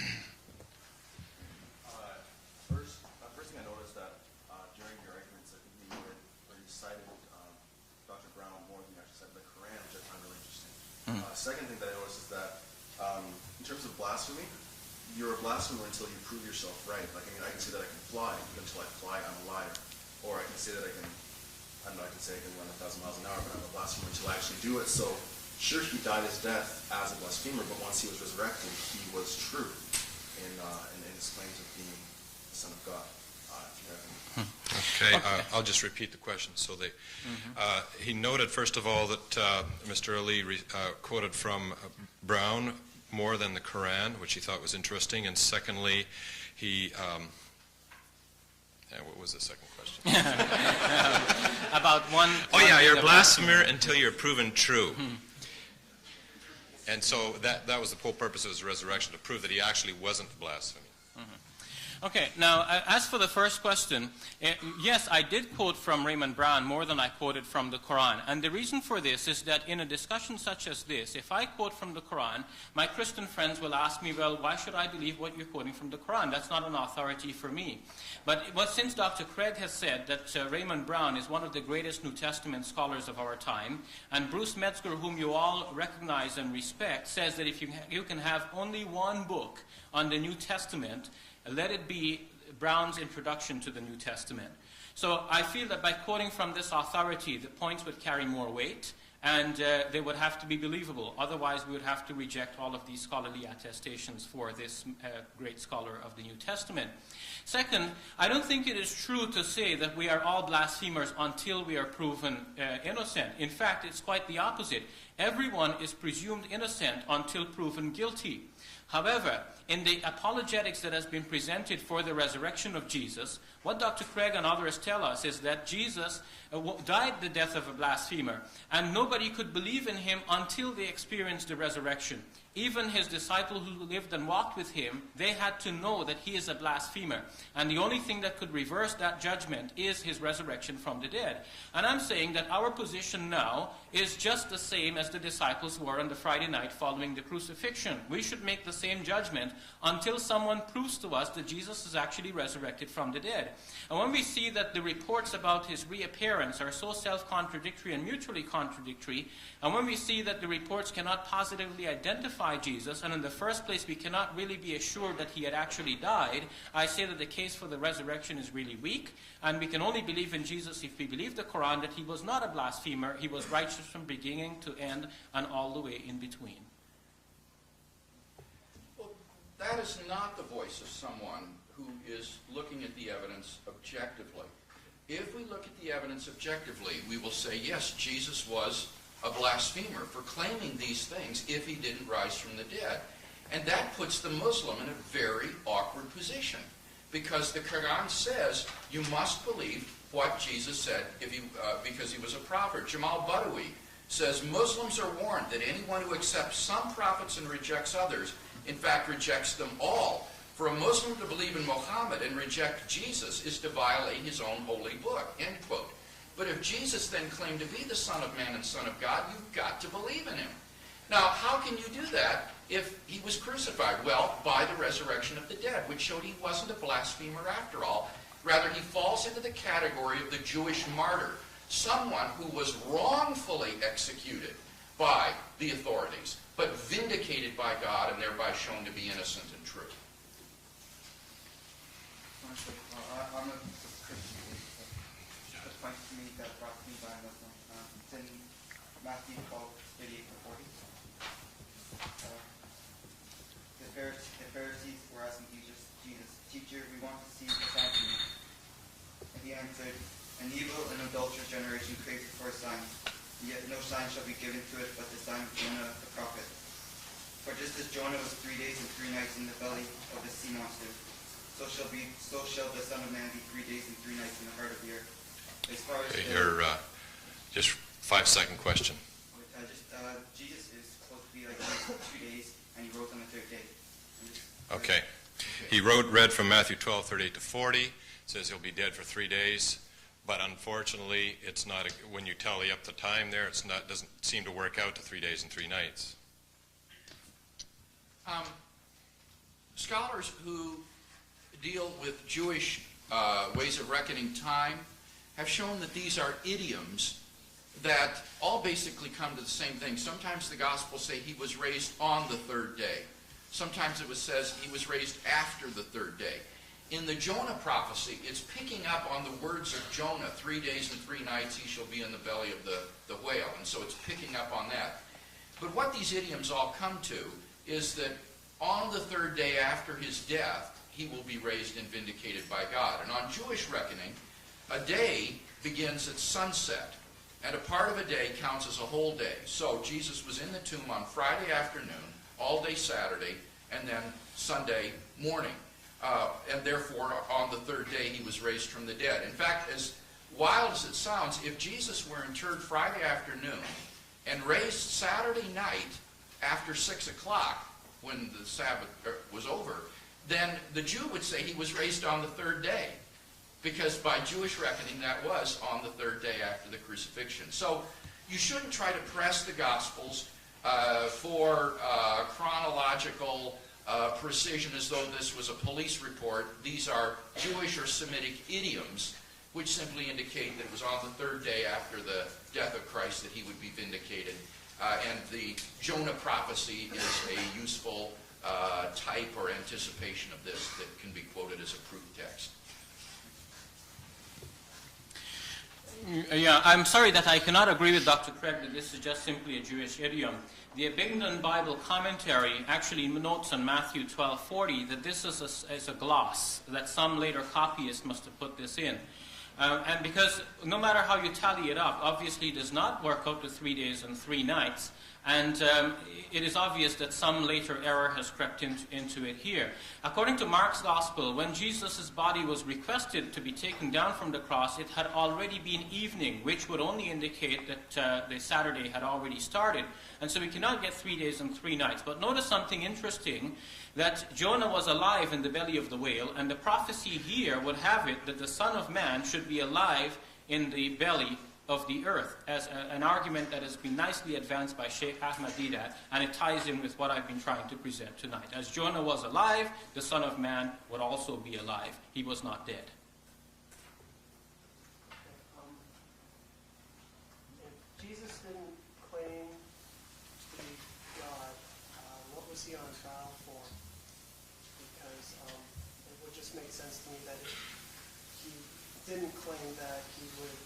First thing I noticed that during your arguments, I think you noted where you cited Dr. Brown more than you actually said the Qur'an, which I find really interesting. Second thing that I noticed is that in terms of blasphemy, you're a blasphemer until you prove yourself right. Like, I mean, I can say that I can fly, but until I fly, I'm a liar. Or I can say that I can say I can run 1,000 miles an hour, but I'm a blasphemer until I actually do it. So, sure, he died his death as a blasphemer, but once he was resurrected, he was true in his claims of being the Son of God. Okay, I'll just repeat the question. So he noted, first of all, that Mr. Ali quoted from Brown more than the Qur'an, which he thought was interesting. And secondly, he... what was the second question? About one... Oh, yeah, you're a blasphemer until you're proven true. And so that was the whole purpose of his resurrection, to prove that he actually wasn't blaspheming. Okay, now, as for the first question, yes, I did quote from Raymond Brown more than I quoted from the Quran. And the reason for this is that in a discussion such as this, if I quote from the Quran, my Christian friends will ask me, well, why should I believe what you're quoting from the Quran? That's not an authority for me. But since Dr. Craig has said that Raymond Brown is one of the greatest New Testament scholars of our time, and Bruce Metzger, whom you all recognize and respect, says that if you can have only one book on the New Testament, let it be Brown's introduction to the New Testament. So I feel that by quoting from this authority, the points would carry more weight, and they would have to be believable. Otherwise, we would have to reject all of these scholarly attestations for this great scholar of the New Testament. Second, I don't think it is true to say that we are all blasphemers until we are proven innocent. In fact, it's quite the opposite. Everyone is presumed innocent until proven guilty. However, in the apologetics that has been presented for the resurrection of Jesus, what Dr. Craig and others tell us is that Jesus died the death of a blasphemer, and nobody could believe in him until they experienced the resurrection. Even his disciples who lived and walked with him, they had to know that he is a blasphemer. And the only thing that could reverse that judgment is his resurrection from the dead. And I'm saying that our position now is just the same as the disciples were on the Friday night following the crucifixion. We should make the same judgment until someone proves to us that Jesus is actually resurrected from the dead. And when we see that the reports about his reappearance are so self-contradictory and mutually contradictory, and when we see that the reports cannot positively identify Jesus, and in the first place we cannot really be assured that he had actually died, I say that the case for the resurrection is really weak, and we can only believe in Jesus if we believe the Quran that he was not a blasphemer, he was righteous from beginning to end and all the way in between. Well, that is not the voice of someone who is looking at the evidence objectively. If we look at the evidence objectively, we will say, yes, Jesus was a blasphemer for claiming these things if he didn't rise from the dead. And that puts the Muslim in a very awkward position, because the Quran says you must believe what Jesus said because he was a prophet. Jamal Badawi says Muslims are warned that anyone who accepts some prophets and rejects others, in fact rejects them all. For a Muslim to believe in Muhammad and reject Jesus is to violate his own holy book, end quote. But if Jesus then claimed to be the Son of Man and Son of God, you've got to believe in him. Now, how can you do that if he was crucified? Well, by the resurrection of the dead, which showed he wasn't a blasphemer after all. Rather, he falls into the category of the Jewish martyr, someone who was wrongfully executed by the authorities, but vindicated by God and thereby shown to be innocent and true. I'm a Christian. The point to me that brought me by Muslim. Matthew 12:38-40. The Pharisees were asking Jesus, "Teacher, we want to see the sign from you." And he answered, "An evil and adulterous generation craves for a sign, yet no sign shall be given to it but the sign of Jonah the prophet. For just as Jonah was 3 days and 3 nights in the belly of the sea monster, so shall the Son of Man be 3 days and 3 nights in the heart of the earth." As far as Your just 5-second question. Jesus is supposed to be like 2 days, and he rose on the third day. Okay. He read from Matthew 12:38-40. It says he'll be dead for 3 days, but unfortunately, it's not. When you tally up the time there, it's not. Doesn't seem to work out to 3 days and 3 nights. Scholars who deal with Jewish ways of reckoning time have shown that these are idioms that all basically come to the same thing. Sometimes the Gospels say he was raised on the third day. Sometimes it says he was raised after the third day. In the Jonah prophecy, it's picking up on the words of Jonah, 3 days and 3 nights he shall be in the belly of the whale. And so it's picking up on that. But what these idioms all come to is that on the third day after his death, he will be raised and vindicated by God. And on Jewish reckoning, a day begins at sunset, and a part of a day counts as a whole day. So Jesus was in the tomb on Friday afternoon, all day Saturday, and then Sunday morning. And therefore, on the third day, he was raised from the dead. In fact, as wild as it sounds, if Jesus were interred Friday afternoon and raised Saturday night after 6 o'clock, when the Sabbath was over, then the Jew would say he was raised on the third day, because by Jewish reckoning that was on the third day after the crucifixion. So you shouldn't try to press the Gospels for chronological precision as though this was a police report. These are Jewish or Semitic idioms which simply indicate that it was on the third day after the death of Christ that he would be vindicated. And the Jonah prophecy is a useful type or anticipation of this that can be quoted as a proof text. Yeah, I'm sorry that I cannot agree with Dr. Craig that this is just simply a Jewish idiom. The Abingdon Bible commentary actually notes on Matthew 12:40 that this is a gloss, that some later copyist must have put this in. And because no matter how you tally it up, obviously it does not work out to 3 days and 3 nights. And it is obvious that some later error has crept into it here. According to Mark's Gospel, when Jesus' body was requested to be taken down from the cross, it had already been evening, which would only indicate that the Saturday had already started. And so we cannot get 3 days and 3 nights. But notice something interesting, that Jonah was alive in the belly of the whale, and the prophecy here would have it that the Son of Man should be alive in the belly of the earth, as an argument that has been nicely advanced by Sheikh Ahmad Didat, and it ties in with what I've been trying to present tonight. As Jonah was alive, the Son of Man would also be alive. He was not dead. If Jesus didn't claim to be God, what was he on trial for? Because it would just make sense to me that if he didn't claim that, he would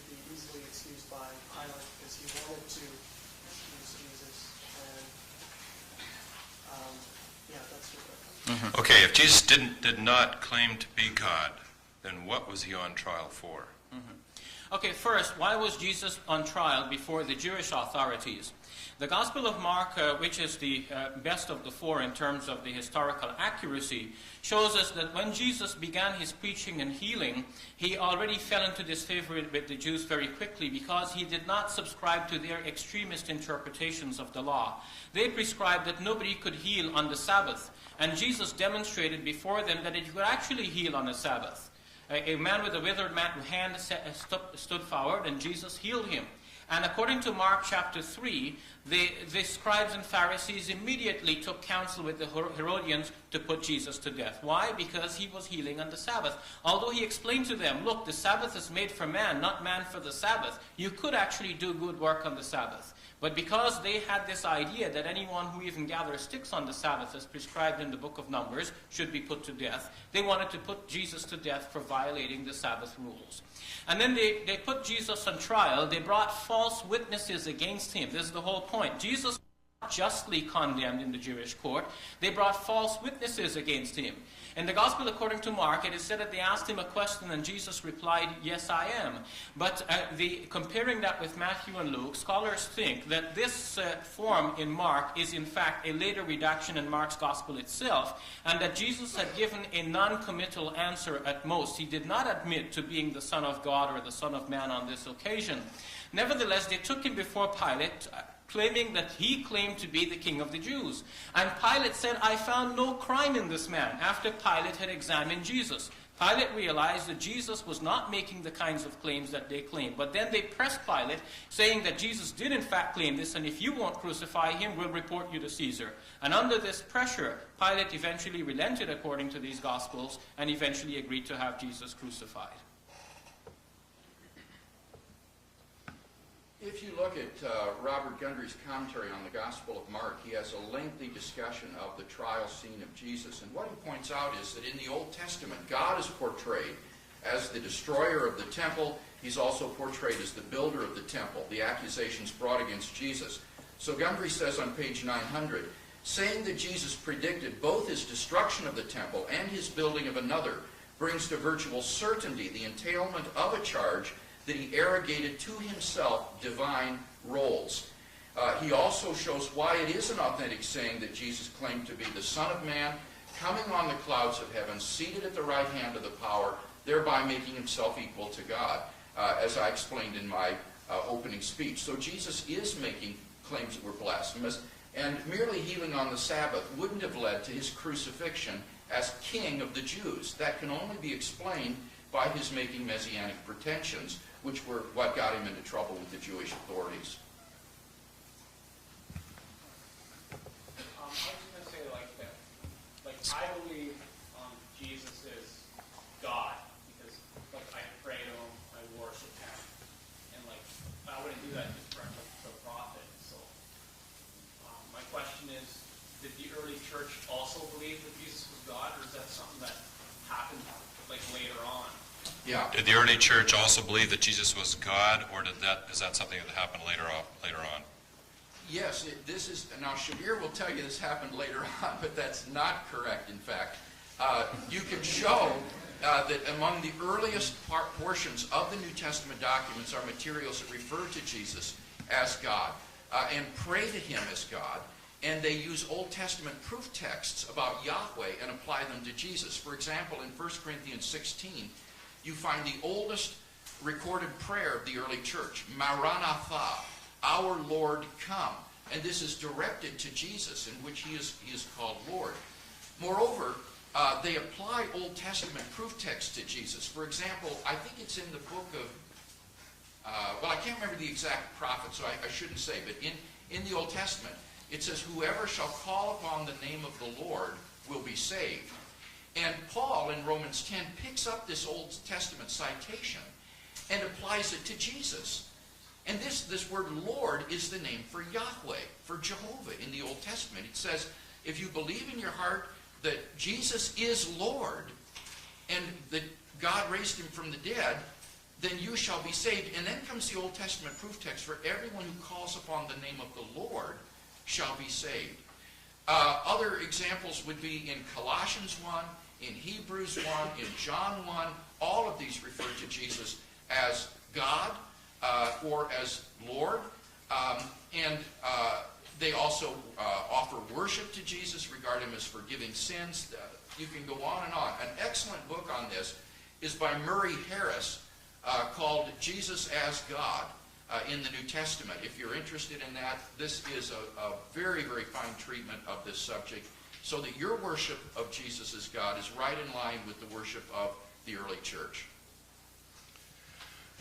be easily excused by Pilate because he wanted to excuse Jesus. And yeah, that's what Okay, if Jesus did not claim to be God, then what was he on trial for? Okay, first, why was Jesus on trial before the Jewish authorities? The Gospel of Mark, which is the best of the four in terms of the historical accuracy, shows us that when Jesus began his preaching and healing, he already fell into disfavor with the Jews very quickly because he did not subscribe to their extremist interpretations of the law. They prescribed that nobody could heal on the Sabbath, and Jesus demonstrated before them that he could actually heal on the Sabbath. A man with a withered hand stood forward, and Jesus healed him. And according to Mark chapter 3, the scribes and Pharisees immediately took counsel with the Herodians to put Jesus to death. Why? Because he was healing on the Sabbath. Although he explained to them, look, the Sabbath is made for man, not man for the Sabbath. You could actually do good work on the Sabbath. But because they had this idea that anyone who even gathers sticks on the Sabbath, as prescribed in the book of Numbers, should be put to death, they wanted to put Jesus to death for violating the Sabbath rules. And then they put Jesus on trial. They brought false witnesses against him. This is the whole point. Jesus was not justly condemned in the Jewish court. They brought false witnesses against him. In the Gospel according to Mark, it is said that they asked him a question and Jesus replied, yes, I am. But comparing that with Matthew and Luke, scholars think that this form in Mark is in fact a later redaction in Mark's Gospel itself, and that Jesus had given a non-committal answer at most. He did not admit to being the Son of God or the Son of Man on this occasion. Nevertheless, they took him before Pilate, claiming that he claimed to be the king of the Jews. And Pilate said, I found no crime in this man, after Pilate had examined Jesus. Pilate realized that Jesus was not making the kinds of claims that they claimed. But then they pressed Pilate, saying that Jesus did in fact claim this, and if you won't crucify him, we'll report you to Caesar. And under this pressure, Pilate eventually relented according to these Gospels, and eventually agreed to have Jesus crucified. If you look at Robert Gundry's commentary on the Gospel of Mark, he has a lengthy discussion of the trial scene of Jesus. And what he points out is that in the Old Testament, God is portrayed as the destroyer of the temple. He's also portrayed as the builder of the temple, the accusations brought against Jesus. So Gundry says on page 900, saying that Jesus predicted both his destruction of the temple and his building of another brings to virtual certainty the entailment of a charge that he arrogated to himself divine roles. He also shows why it is an authentic saying that Jesus claimed to be the Son of Man, coming on the clouds of heaven, seated at the right hand of the power, thereby making himself equal to God, as I explained in my opening speech. So Jesus is making claims that were blasphemous, and merely healing on the Sabbath wouldn't have led to his crucifixion as king of the Jews. That can only be explained by his making messianic pretensions, which were what got him into trouble with the Jewish authorities. I was going to say like that. Like, I believe Jesus is God because, like, I pray to him, I worship him, and like I wouldn't do that just for a prophet. So, my question is, did the early church also believe that Jesus was God, or is that something that happened like later on? Yeah. Did the early church also believe that Jesus was God, or is that something that happened later on? Yes, this is, now Shabir will tell you this happened later on, but that's not correct, in fact. You can show that among the earliest portions of the New Testament documents are materials that refer to Jesus as God and pray to him as God, and they use Old Testament proof texts about Yahweh and apply them to Jesus. For example, in 1 Corinthians 16, you find the oldest recorded prayer of the early church, Maranatha, our Lord come. And this is directed to Jesus, in which he is called Lord. Moreover, they apply Old Testament proof texts to Jesus. For example, I think it's in the book of, well, I can't remember the exact prophet, so I shouldn't say, but in the Old Testament, it says, whoever shall call upon the name of the Lord will be saved. And Paul in Romans 10 picks up this Old Testament citation and applies it to Jesus. And this word Lord is the name for Yahweh, for Jehovah in the Old Testament. It says, if you believe in your heart that Jesus is Lord and that God raised him from the dead, then you shall be saved. And then comes the Old Testament proof text, for everyone who calls upon the name of the Lord shall be saved. Other examples would be in Colossians 1, in Hebrews 1, in John 1. All of these refer to Jesus as God or as Lord. And they also offer worship to Jesus, regard him as forgiving sins. You can go on and on. An excellent book on this is by Murray Harris called Jesus as God in the New Testament. If you're interested in that, this is a very, very fine treatment of this subject, so that your worship of Jesus as God is right in line with the worship of the early church.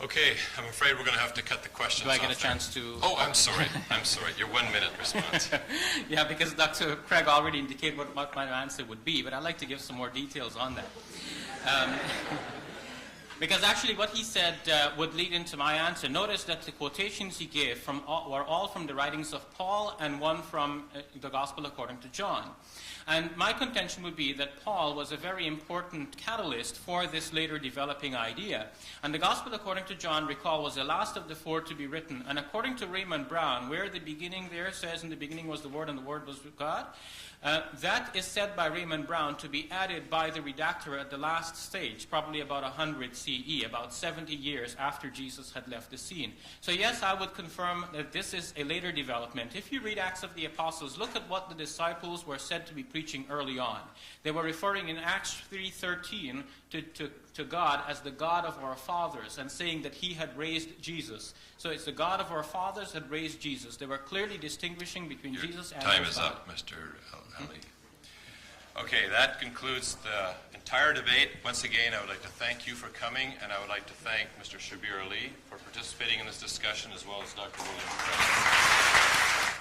Okay, I'm afraid we're going to have to cut the questions Do I off get a there. chance to... Oh, I'm sorry. I'm sorry. Your 1 minute response. Yeah, because Dr. Craig already indicated what my answer would be, but I'd like to give some more details on that. Because actually what he said would lead into my answer. Notice that the quotations he gave were all from the writings of Paul and one from the Gospel according to John. And my contention would be that Paul was a very important catalyst for this later developing idea. And the Gospel according to John, recall, was the last of the four to be written. And according to Raymond Brown, where the beginning there says, in the beginning was the Word and the Word was with God, that is said by Raymond Brown to be added by the redactor at the last stage, probably about 100 CE, about 70 years after Jesus had left the scene. So yes, I would confirm that this is a later development. If you read Acts of the Apostles, look at what the disciples were said to be preaching early on. They were referring in Acts 3:13 to God as the God of our fathers and saying that he had raised Jesus. So it's the God of our fathers had raised Jesus. They were clearly distinguishing between Jesus and time his is God. up, Mr. Ali. Okay, that concludes the entire debate. Once again, I would like to thank you for coming, and I would like to thank Mr. Shabir Ali for participating in this discussion, as well as Dr. William Craig.